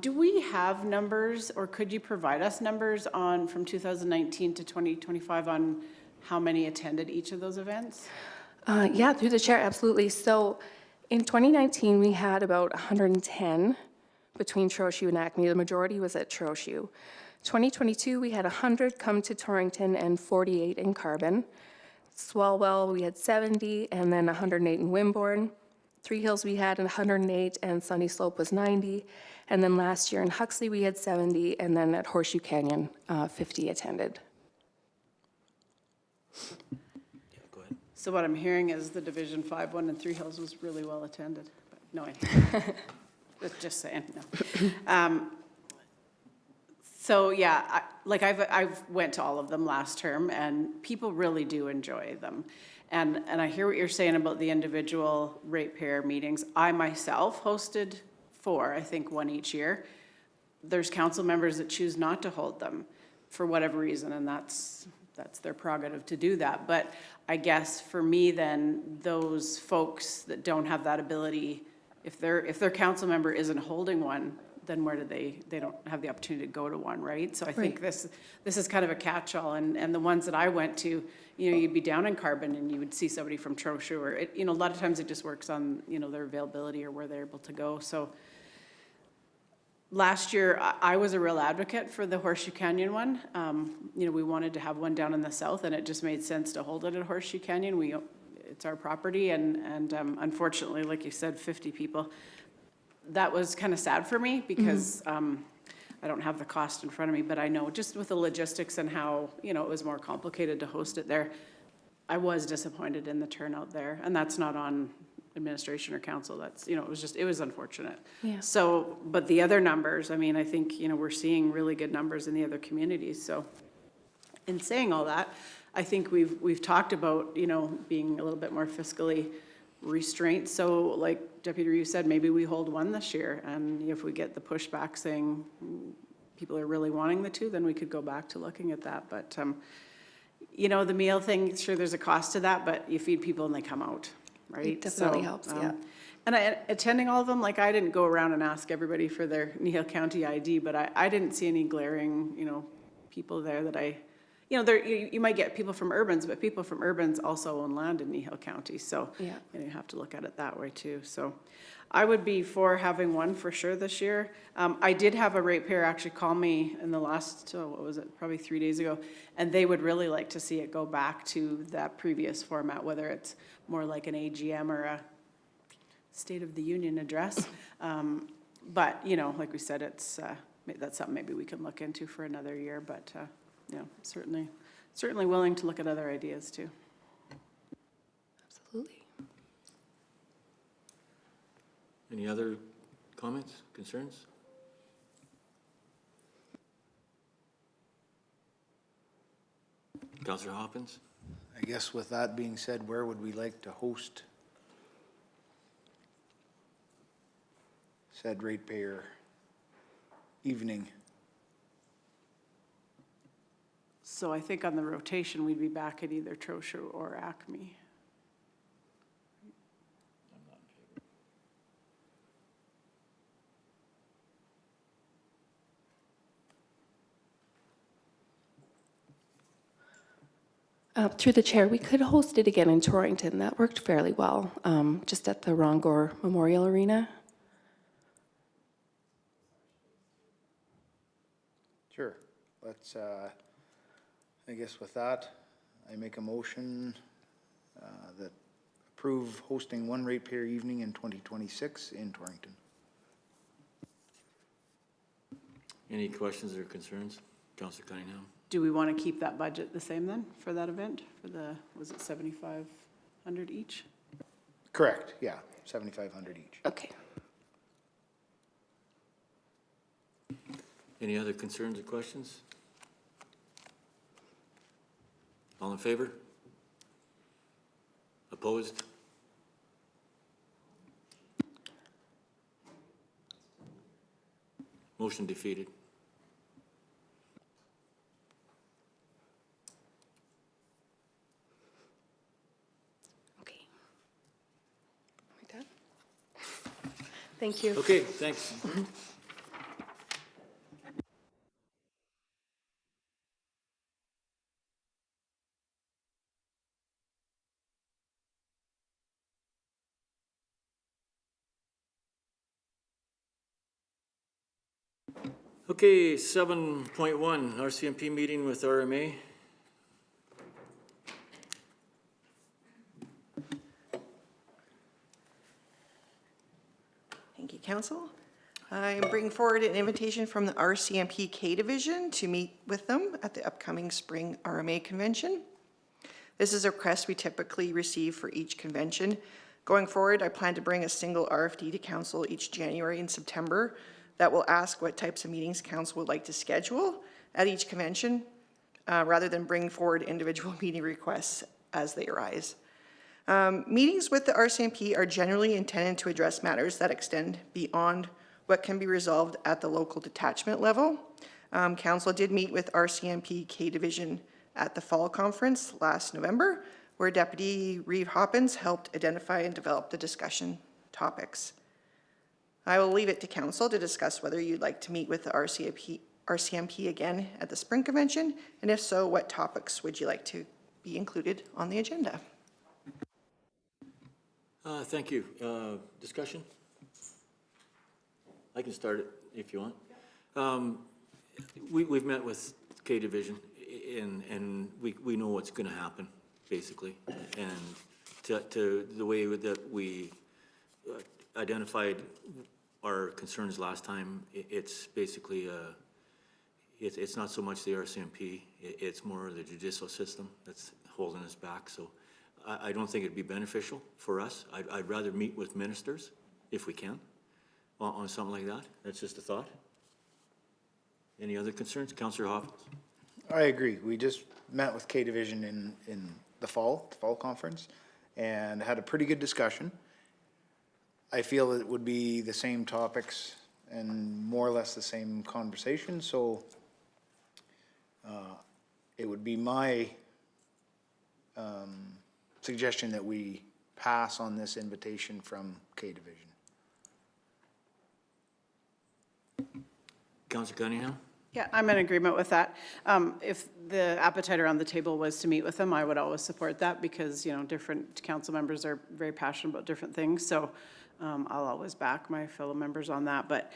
Do we have numbers, or could you provide us numbers from 2019 to 2025 on how many attended each of those events? Yeah, through the chair, absolutely. So in 2019, we had about 110 between Trochu and Acme. The majority was at Trochu. 2022, we had 100 come to Torrington and 48 in Carbon. Swalwell, we had 70, and then 108 in Wimborne. Three Hills, we had 108, and Sunny Slope was 90. And then last year in Huxley, we had 70, and then at Horseshoe Canyon, 50 attended. Yeah, go ahead. So what I'm hearing is the Division 5 one in Three Hills was really well attended. But no, just saying, no. So yeah, I've went to all of them last term, and people really do enjoy them. And I hear what you're saying about the individual ratepayer meetings. I myself hosted 4, I think 1 each year. There's council members that choose not to hold them for whatever reason, and that's their prerogative to do that. But I guess for me then, those folks that don't have that ability, if their council member isn't holding one, then where do they don't have the opportunity to go to one, right? So I think this is kind of a catch-all, and the ones that I went to, you'd be down in Carbon and you would see somebody from Trochu, or a lot of times it just works on, their availability or where they're able to go. So last year, I was a real advocate for the Horseshoe Canyon one. We wanted to have one down in the south, and it just made sense to hold it at Horseshoe Canyon. It's our property, and unfortunately, like you said, 50 people. That was kind of sad for me because I don't have the cost in front of me, but I know just with the logistics and how, it was more complicated to host it there, I was disappointed in the turnout there. And that's not on administration or council. That's, it was unfortunate. Yeah. So, but the other numbers, I think, we're seeing really good numbers in the other communities. So in saying all that, I think we've talked about, being a little bit more fiscally restraint. So like Deputy Reeve said, maybe we hold one this year, and if we get the pushback saying people are really wanting the 2, then we could go back to looking at that. But the meal thing, sure, there's a cost to that, but you feed people and they come out, right? It definitely helps, yeah. And attending all of them, like I didn't go around and ask everybody for their Kneehill County ID, but I didn't see any glaring, people there that you might get people from urbans, but people from urbans also own land in Kneehill County. So Yeah. you have to look at it that way too. So I would be for having one for sure this year. I did have a ratepayer actually call me in the last, probably 3 days ago, and they would really like to see it go back to that previous format, whether it's more like an AGM or a State of the Union address. But, like we said, that's something maybe we can look into for another year, but certainly willing to look at other ideas too. Absolutely. Any other comments, concerns? Councillor Hoppins? I guess with that being said, where would we like to host said ratepayer evening? So I think on the rotation, we'd be back at either Trochu or Acme. Through the chair, we could host it again in Torrington. That worked fairly well, just at the Rongor Memorial Arena. Sure. Let's, I guess with that, I make a motion that approve hosting one ratepayer evening in 2026 in Torrington. Any questions or concerns? Councillor Cunningham? Do we want to keep that budget the same then for that event? For the, was it 7,500 each? Correct, yeah, 7,500 each. Okay. Any other concerns or questions? All in favor? Opposed? Motion defeated. Okay. Are we done? Thank you. Okay, thanks. Okay, 7.1, RCMP meeting with RMA. Thank you, Council. I am bringing forward an invitation from the RCMP K Division to meet with them at the upcoming Spring RMA Convention. This is a request we typically receive for each convention. Going forward, I plan to bring a single RFD to Council each January and September that will ask what types of meetings Council would like to schedule at each convention, rather than bring forward individual meeting requests as they arise. Meetings with the RCMP are generally intended to address matters that extend beyond what can be resolved at the local detachment level. Council did meet with RCMP K Division at the fall conference last November, where Deputy Reeve Hoppins helped identify and develop the discussion topics. I will leave it to council to discuss whether you'd like to meet with the RCMP again at the spring convention, and if so, what topics would you like to be included on the agenda? Thank you. Discussion? I can start it if you want. We've met with K Division and we know what's gonna happen, basically. And to the way that we identified our concerns last time, it's basically, it's not so much the RCMP, it's more the judicial system that's holding us back. So I don't think it'd be beneficial for us. I'd rather meet with ministers if we can on something like that. That's just a thought. Any other concerns? Councillor Hoppins? I agree. We just met with K Division in the fall conference, and had a pretty good discussion. I feel it would be the same topics and more or less the same conversation, so it would be my suggestion that we pass on this invitation from K Division. Councillor Cunningham? Yeah, I'm in agreement with that. If the appetite around the table was to meet with them, I would always support that because, you know, different council members are very passionate about different things. So I'll always back my fellow members on that. But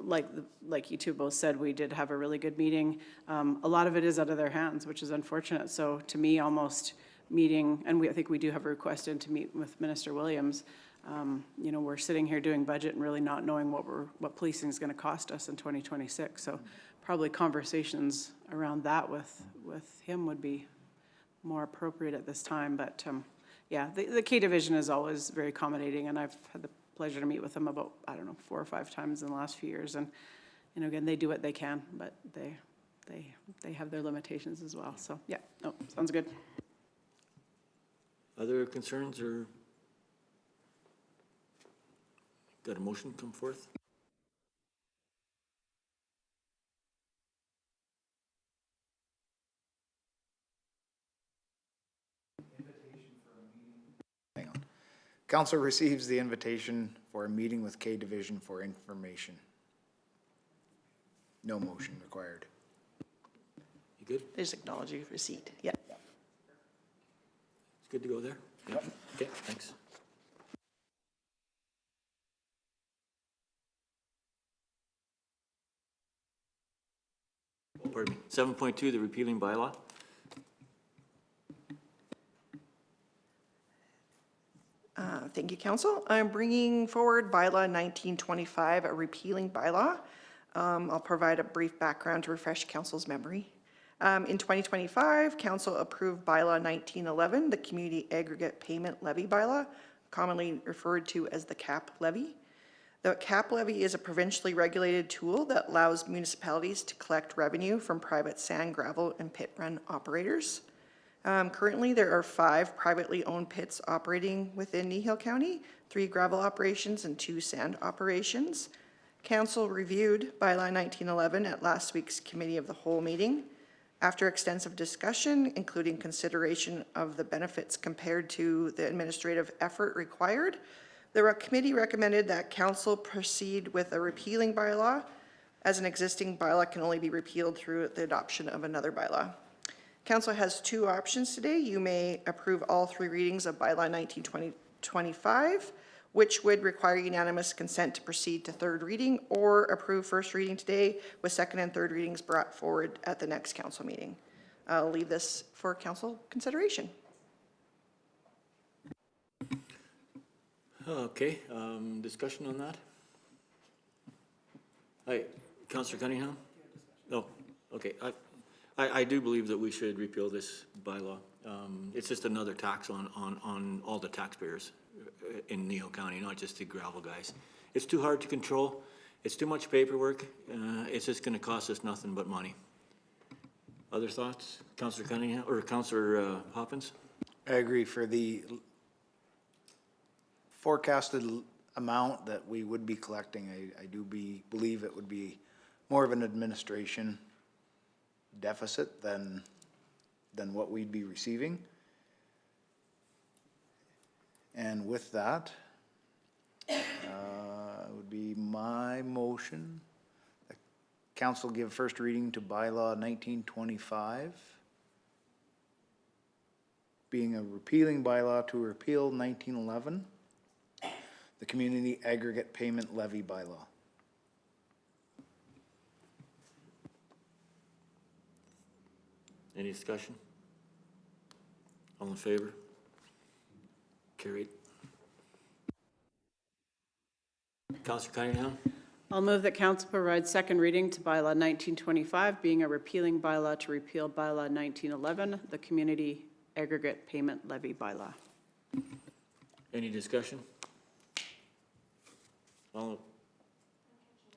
like you two both said, we did have a really good meeting. A lot of it is out of their hands, which is unfortunate. So to me, almost meeting, and I think we do have a request in to meet with Minister Williams. You know, we're sitting here doing budget and really not knowing what policing is going to cost us in 2026. So probably conversations around that with him would be more appropriate at this time. But yeah, the K Division is always very accommodating, and I've had the pleasure to meet with them about, I don't know, 4 or 5 times in the last few years. And, you know, again, they do what they can, but they have their limitations as well. So yeah, no, sounds good. Other concerns or got a motion come forth? Hang on. Council receives the invitation for a meeting with K Division for information. No motion required. You good? Just acknowledge your receipt. Yeah. It's good to go there? Yep. Okay, thanks. Pardon me. 7.2, the repealing bylaw. Thank you, Council. I'm bringing forward Bylaw 1925, a repealing bylaw. I'll provide a brief background to refresh Council's memory. In 2025, Council approved Bylaw 1911, the Community Aggregate Payment Levy Bylaw, commonly referred to as the CAP levy. The CAP levy is a provincially regulated tool that allows municipalities to collect revenue from private sand, gravel, and pit run operators. Currently, there are 5 privately owned pits operating within Kneehill County, 3 gravel operations and 2 sand operations. Council reviewed Bylaw 1911 at last week's Committee of the Whole meeting. After extensive discussion, including consideration of the benefits compared to the administrative effort required, the committee recommended that Council proceed with a repealing bylaw, as an existing bylaw can only be repealed through the adoption of another bylaw. Council has 2 options today. You may approve all 3 readings of Bylaw 1925, which would require unanimous consent to proceed to 3rd reading, or approve 1st reading today with 2nd and 3rd readings brought forward at the next council meeting. I'll leave this for council consideration. Okay, discussion on that? Hi, Councillor Cunningham? No, okay. I do believe that we should repeal this bylaw. It's just another tax on all the taxpayers in Kneehill County, not just the gravel guys. It's too hard to control. It's too much paperwork. It's just gonna cost us nothing but money. Other thoughts? Councillor Cunningham, or Councillor Hoppins? I agree. For the forecasted amount that we would be collecting, I do believe it would be more of an administration deficit than what we'd be receiving. And with that, would be my motion. The council give first reading to bylaw 1925, being a repealing bylaw to repeal 1911, the community aggregate payment levy bylaw. Any discussion? All in favor? Carried. Councillor Cunningham? I'll move that council provide second reading to bylaw 1925, being a repealing bylaw to repeal bylaw 1911, the community aggregate payment levy bylaw. Any discussion? All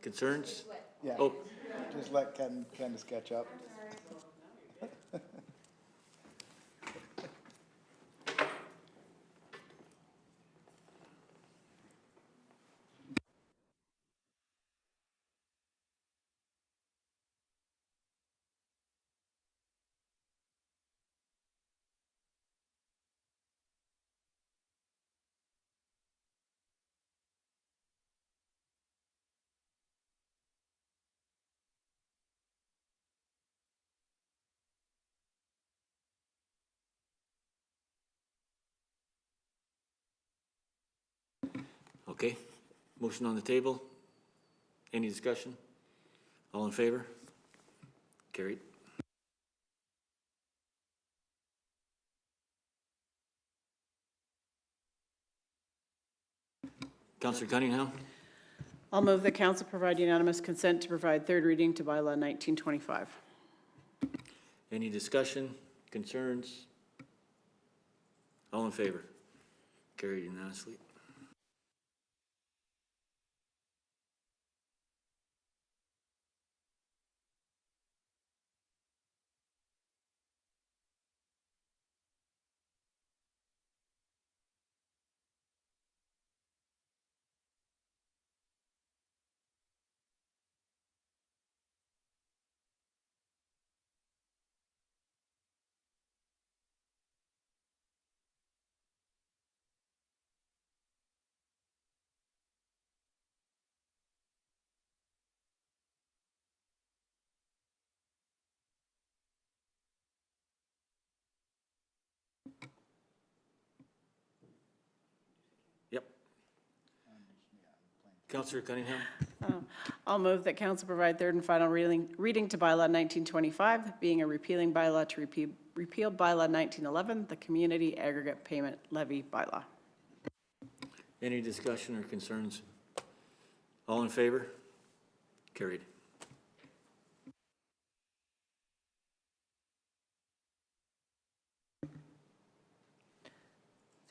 concerns? Yeah, Oh, just let Candace catch up. okay. Motion on the table. Any discussion? All in favor? Carried. Councillor Cunningham? I'll move that council provide unanimous consent to provide third reading to bylaw 1925. Any discussion, concerns? All in favor? Carried unanimously. Yep. Councillor Cunningham? I'll move that council provide third and final reading to bylaw 1925, being a repealing bylaw to repeal bylaw 1911, the community aggregate payment levy bylaw. Any discussion or concerns? All in favor? Carried.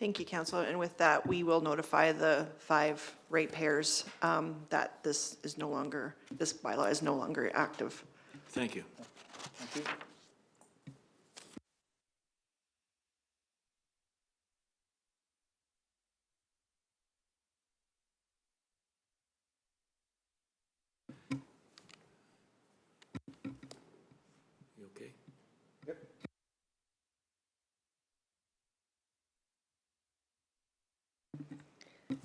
Thank you, Council. And with that, we will notify the 5 ratepayers that this bylaw is no longer active. Thank you. Thank you. You okay? Yep.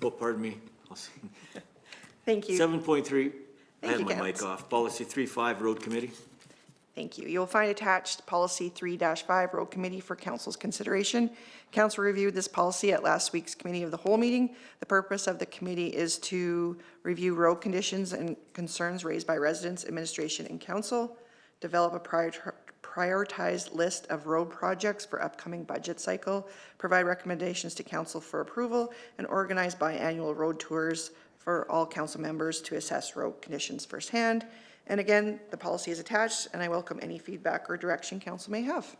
Oh, pardon me. I'll see. Thank you. 7.3, I Thank have you, my mic Council. off. Policy 3.5, Road Committee. Thank you. You'll find attached Policy 3-5, Road Committee for Council's consideration. Council reviewed this policy at last week's Committee of the Whole meeting. The purpose of the committee is to review road conditions and concerns raised by residents, administration, and council, develop a prioritized list of road projects for upcoming budget cycle, provide recommendations to council for approval, and organize biannual road tours for all council members to assess road conditions firsthand. And again, the policy is attached, and I welcome any feedback or direction council may have.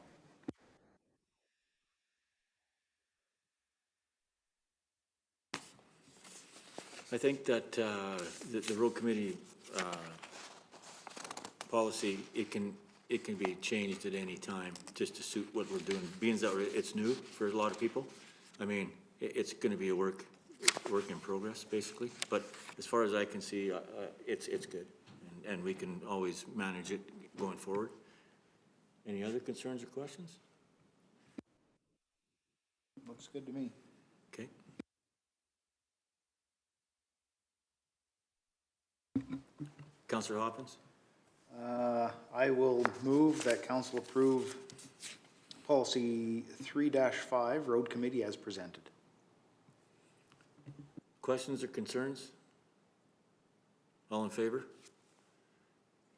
I think that the Road Committee policy, it can be changed at any time just to suit what we're doing. Being that it's new for a lot of people, I mean, it's going to be a work work in progress, basically. But as far as I can see, it's good, and we can always manage it going forward. Any other concerns or questions? Looks good to me. Okay. Councillor Hopkins? I will move that council approve policy 3-5, road committee as presented. Questions or concerns? All in favor?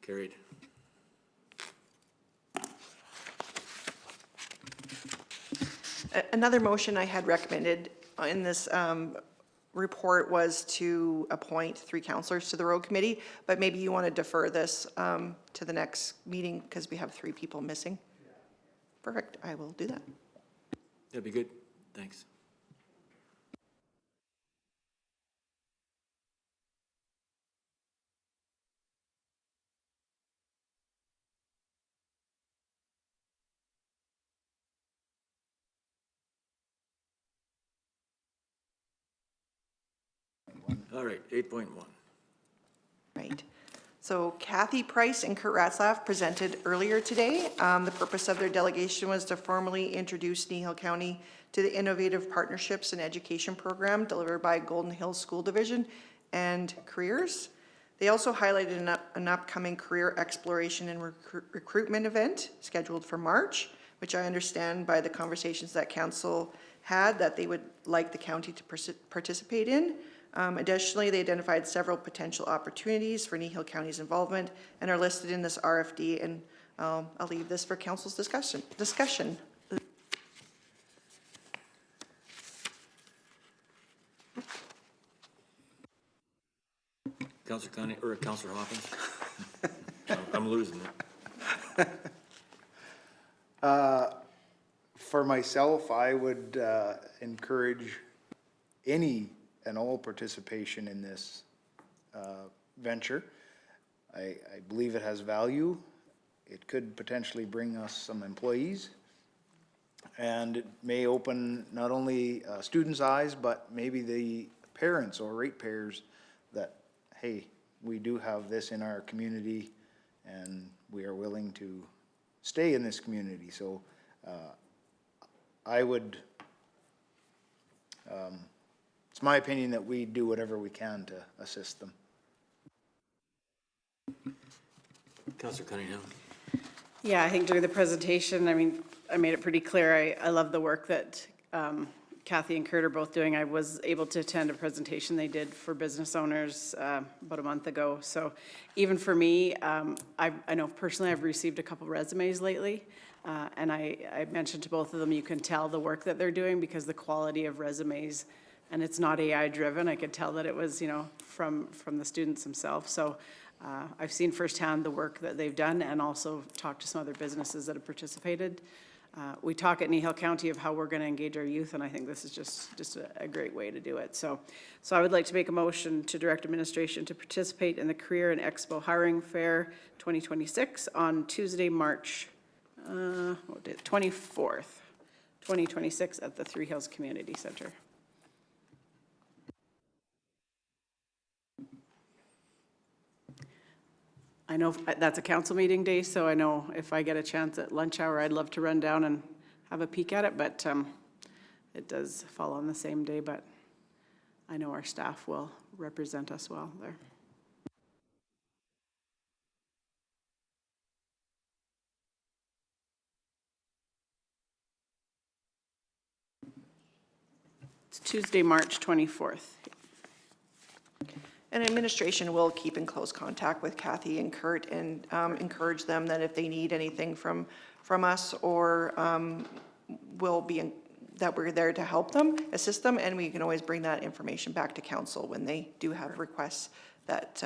Carried. Another motion I had recommended in this report was to appoint 3 councillors to the road committee, but maybe you want to defer this to the next meeting because we have 3 people missing. Perfect, I will do that. That'd be good. Thanks. All right, 8.1. Right. So Kathy Price and Kurt Ratzlaff presented earlier today. The purpose of their delegation was to formally introduce Kneehill County to the Innovative Partnerships and Education Program delivered by Golden Hill School Division and Careers. They also highlighted an upcoming career exploration and recruitment event scheduled for March, which I understand by the conversations that council had that they would like the county to participate in. Additionally, they identified several potential opportunities for Kneehill County's involvement and are listed in this RFD, and I'll leave this for council's discussion. Councillor Connie, or Councillor Hopkins? I'm losing it. For myself, I would encourage any and all participation in this venture. I believe it has value. It could potentially bring us some employees. And it may open not only students' eyes, but maybe the parents or ratepayers that, hey, we do have this in our community and we are willing to stay in this community. So I would, it's my opinion that we do whatever we can to assist them. Councillor Cunningham? Yeah, I think during the presentation, I mean, I made it pretty clear, I love the work that Kathy and Kurt are both doing. I was able to attend a presentation they did for business owners about a month ago. So even for me, I know personally I've received a couple resumes lately. And I mentioned to both of them, you can tell the work that they're doing because the quality of resumes, and it's not AI driven. I could tell that it was, you know, from the students themselves. So I've seen firsthand the work that they've done and also talked to some other businesses that have participated. We talk at Kneehill County of how we're going to engage our youth, and I think this is just a great way to do it. So I would like to make a motion to direct administration to participate in the Career and Expo Hiring Fair 2026 on Tuesday, March 24th, 2026 at the Three Hills Community Center. I know that's a council meeting day, so I know if I get a chance at lunch hour, I'd love to run down and have a peek at it, but it does fall on the same day, but I know our staff will represent us well there. It's Tuesday, March 24th. And administration will keep in close contact with Kathy and Kurt and encourage them that if they need anything from us or that we're there to help them, assist them, and we can always bring that information back to council when they do have requests that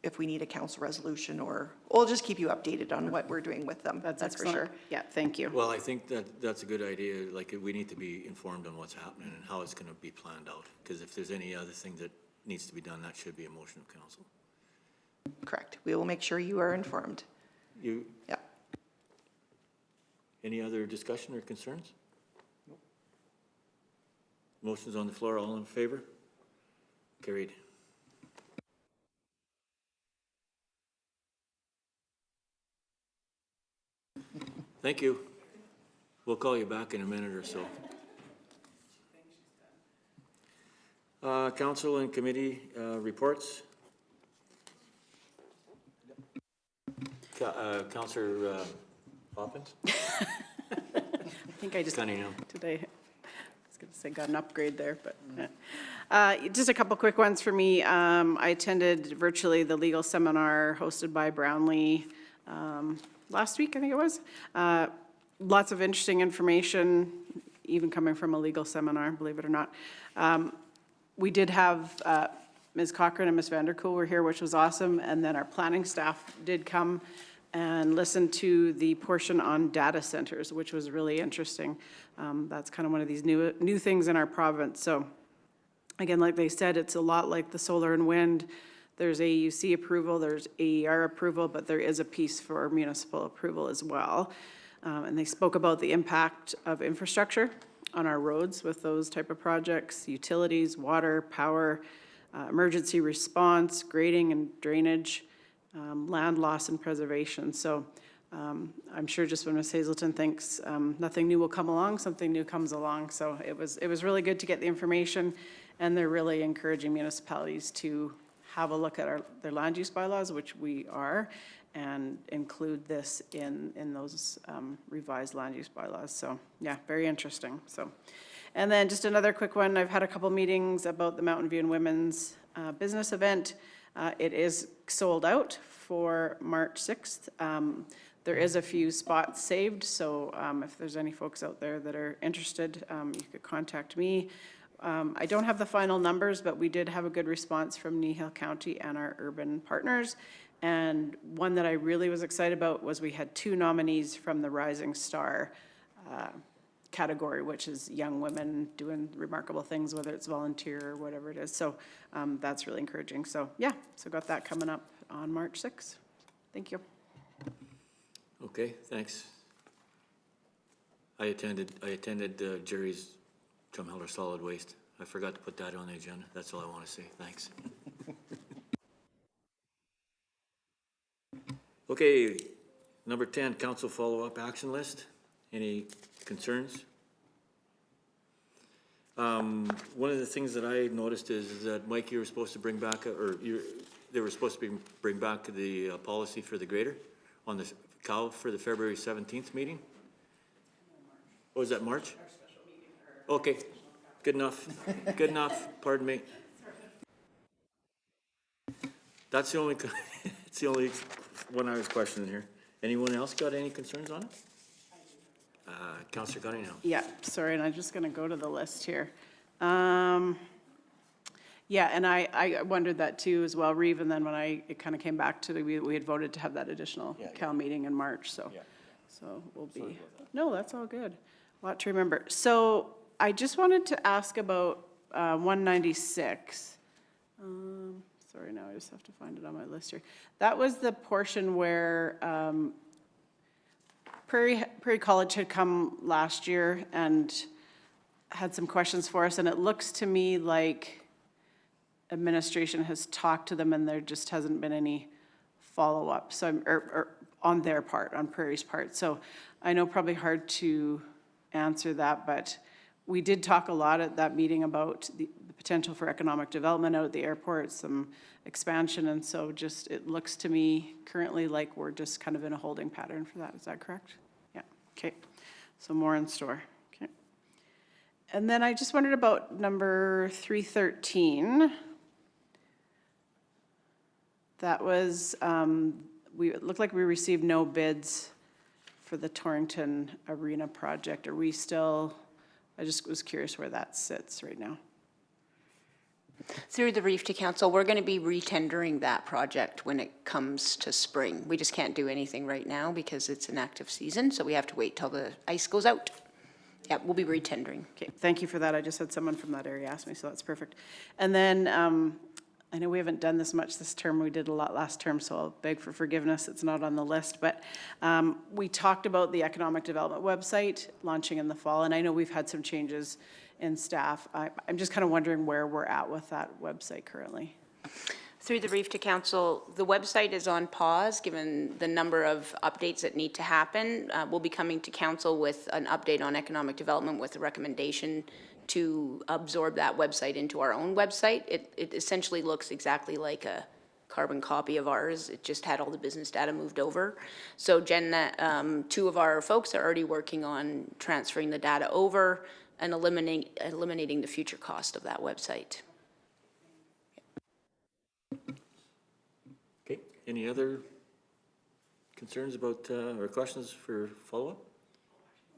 if we need a council resolution, or we'll just keep you updated on what we're doing with them. That's for sure. Yeah, thank you. Well, I think that's a good idea. Like, we need to be informed on what's happening and how it's going to be planned out. Because if there's any other thing that needs to be done, that should be a motion of council. Correct. We will make sure you are informed. You, Yeah. any other discussion or concerns? Motion's on the floor, all in favor? Carried. Thank you. We'll call you back in a minute or so. Council and committee reports. Councillor Poppins? I think I just Cunningham. today, I was going to say got an upgrade there, but just a couple quick ones for me. I attended virtually the legal seminar hosted by Brownlee last week, I think it was. Lots of interesting information, even coming from a legal seminar, believe it or not. We did have Ms. Cochran and Ms. Vanderkool were here, which was awesome, and then our planning staff did come and listen to the portion on data centers, which was really interesting. That's kind of one of these new things in our province. So again, like they said, it's a lot like the solar and wind. There's AUC approval, there's AER approval, but there is a piece for municipal approval as well. And they spoke about the impact of infrastructure on our roads with those type of projects, utilities, water, power, emergency response, grading and drainage, land loss and preservation. So I'm sure just when Ms. Hazelton thinks nothing new will come along, something new comes along. So it was really good to get the information, and they're really encouraging municipalities to have a look at their land use bylaws, which we are, and include this in those revised land use bylaws. So yeah, very interesting. So, and then just another quick one. I've had a couple meetings about the Mountain View and Women's business event. It is sold out for March 6th. There is a few spots saved, so if there's any folks out there that are interested, you could contact me. I don't have the final numbers, but we did have a good response from Kneehill County and our urban partners. And one that I really was excited about was we had 2 nominees from the Rising Star category, which is young women doing remarkable things, whether it's volunteer or whatever it is. So that's really encouraging. So yeah, so got that coming up on March 6th. Thank you. Okay, thanks. I attended Jerry's Drumheller Solid Waste. I forgot to put that on the agenda. That's all I want to say. Thanks. Okay, number 10, council follow-up action list. Any concerns? One of the things that I noticed is that, Mike, you were supposed to bring back, they were supposed to bring back the policy for the grader on the cow for the February 17th meeting? Oh, is that March? Okay, good enough, good enough, pardon me. That's the only, it's the only one I was questioning here. Anyone else got any concerns on it? Councillor Cunningham. Yeah, sorry, and I'm just gonna go to the list here. Yeah, and I wondered that too as well, Reeve, and then when it kind of came back to, we had voted to have that additional Cal meeting in March, so. So we'll be, no, that's all good. A lot to remember. So I just wanted to ask about 196. Sorry, now I just have to find it on my list here. That was the portion where Prairie College had come last year and had some questions for us, and it looks to me like administration has talked to them and there just hasn't been any follow-up, so or on their part, on Prairie's part. So I know probably hard to answer that, but we did talk a lot at that meeting about the potential for economic development out at the airport, some expansion, and so just, it looks to me currently like we're just kind of in a holding pattern for that. Is that correct? Yeah, okay. So more in store, okay. And then I just wondered about number 313. That was, it looked like we received no bids for the Torrington Arena project. Are we still, I just was curious where that sits right now. Through the Reef to Council, we're going to be re-tendering that project when it comes to spring. We just can't do anything right now because it's an active season, so we have to wait till the ice goes out. Yeah, we'll be re-tendering. Okay, thank you for that. I just had someone from that area ask me, so that's perfect. And then I know we haven't done this much this term. We did a lot last term, so I'll beg for forgiveness. It's not on the list, but we talked about the economic development website launching in the fall, and I know we've had some changes in staff. I'm just kind of wondering where we're at with that website currently. Through the brief to council, the website is on pause, given the number of updates that need to happen. We'll be coming to council with an update on economic development with a recommendation to absorb that website into our own website. It essentially looks exactly like a carbon copy of ours. It just had all the business data moved over. So Jen, two of our folks are already working on transferring the data over and eliminating the future cost of that website. Okay, any other concerns about, or questions for follow-up?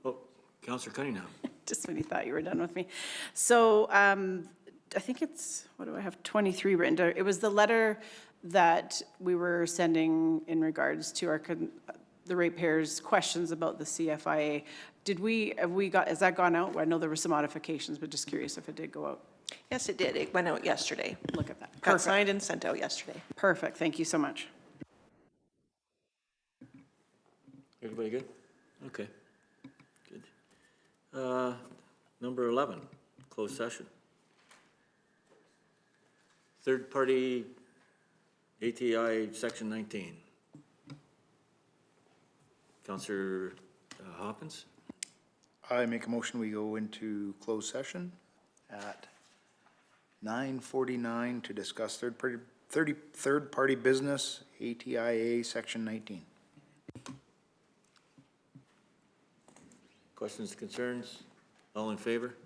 Oh, Councillor Cunningham. Just when you thought you were done with me. So I think it's, what do I have, 23 written down. It was the letter that we were sending in regards to the ratepayers' questions about the CFIA. Has that gone out? I know there were some modifications, but just curious if it did go out. Yes, it did. It went out yesterday. Look at that. Got signed and sent out yesterday. Perfect. Thank you so much. Everybody good? Okay, good. Number 11, closed session. Third party ATI-Section 19. Councillor Hopkins? I make a motion, we go into closed session at 9:49 to discuss third-party business, ATIA-Section 19. Questions, concerns? All in favor?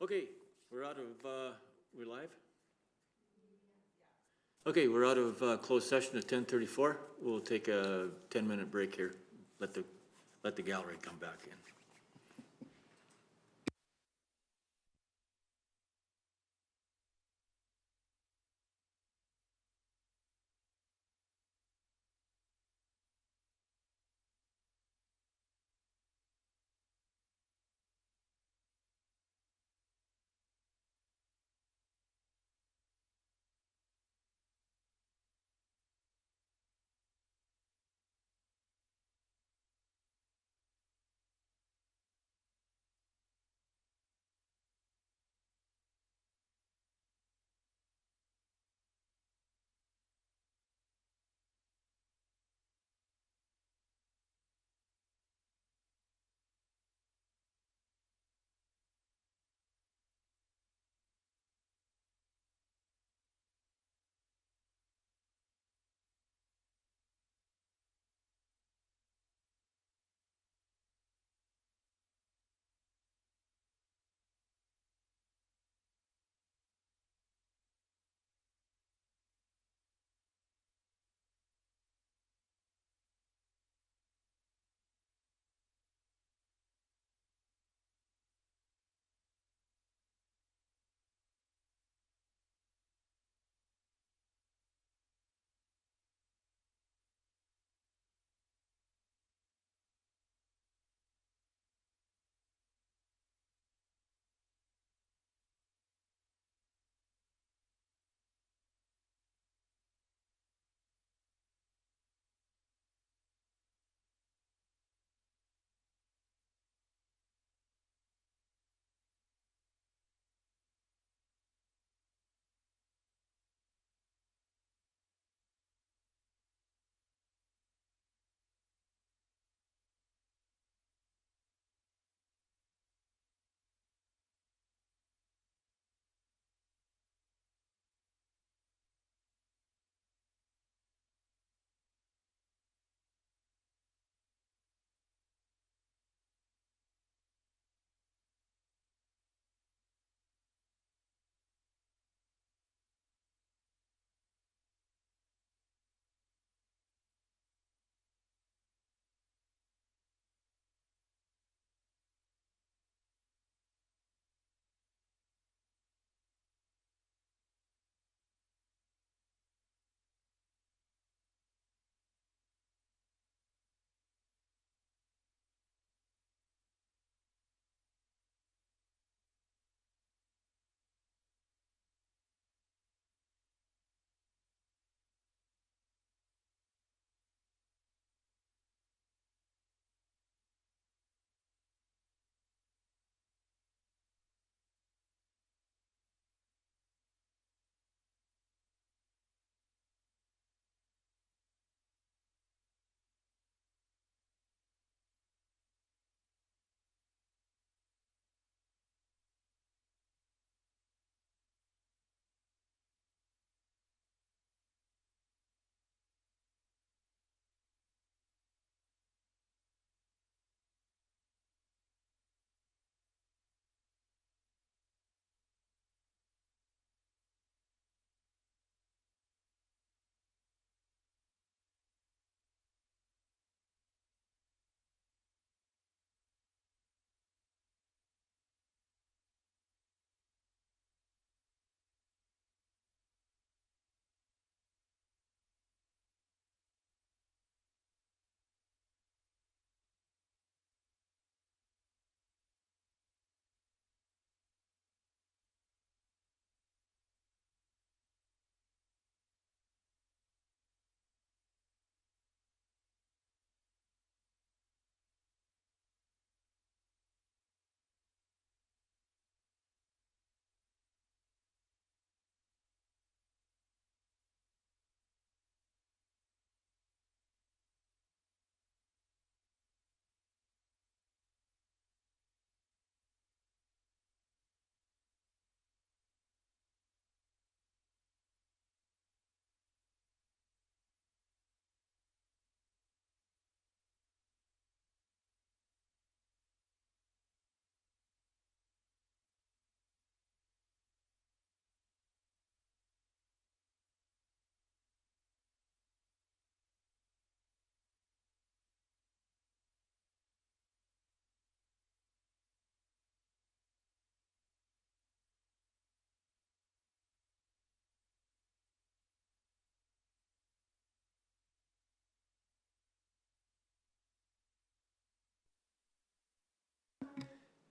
Okay, we're out of, we're live? Okay, we're out of closed session at 10:34. We'll take a 10-minute break here. Let the gallery come back in.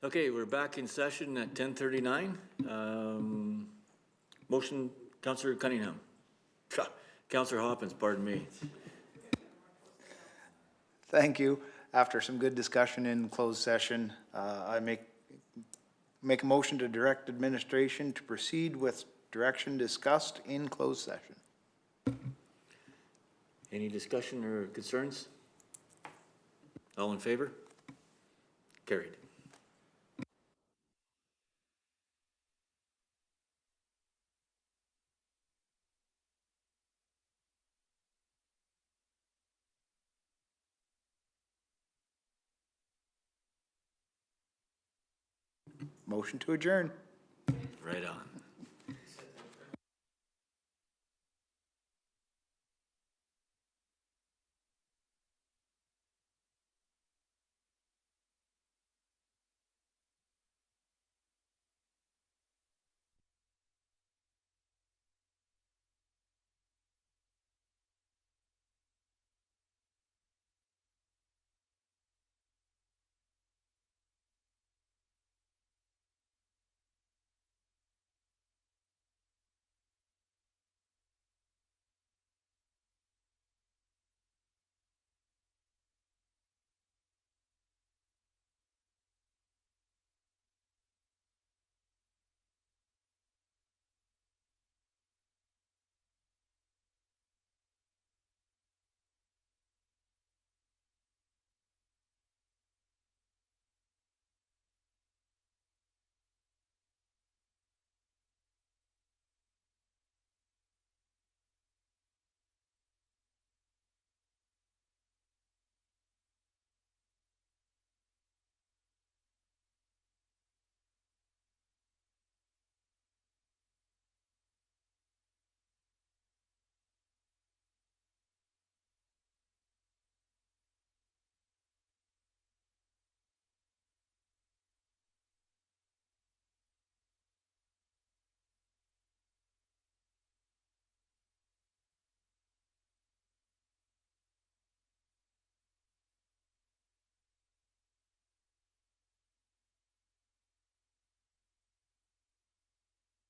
Okay, we're back in session at 10:39. Motion, Councillor Cunningham. Councillor Hoppins, pardon me. Thank you. After some good discussion in closed session, I make a motion to direct administration to proceed with direction discussed in closed session. Any discussion or concerns? All in favor? Carried. Motion to adjourn. Right on.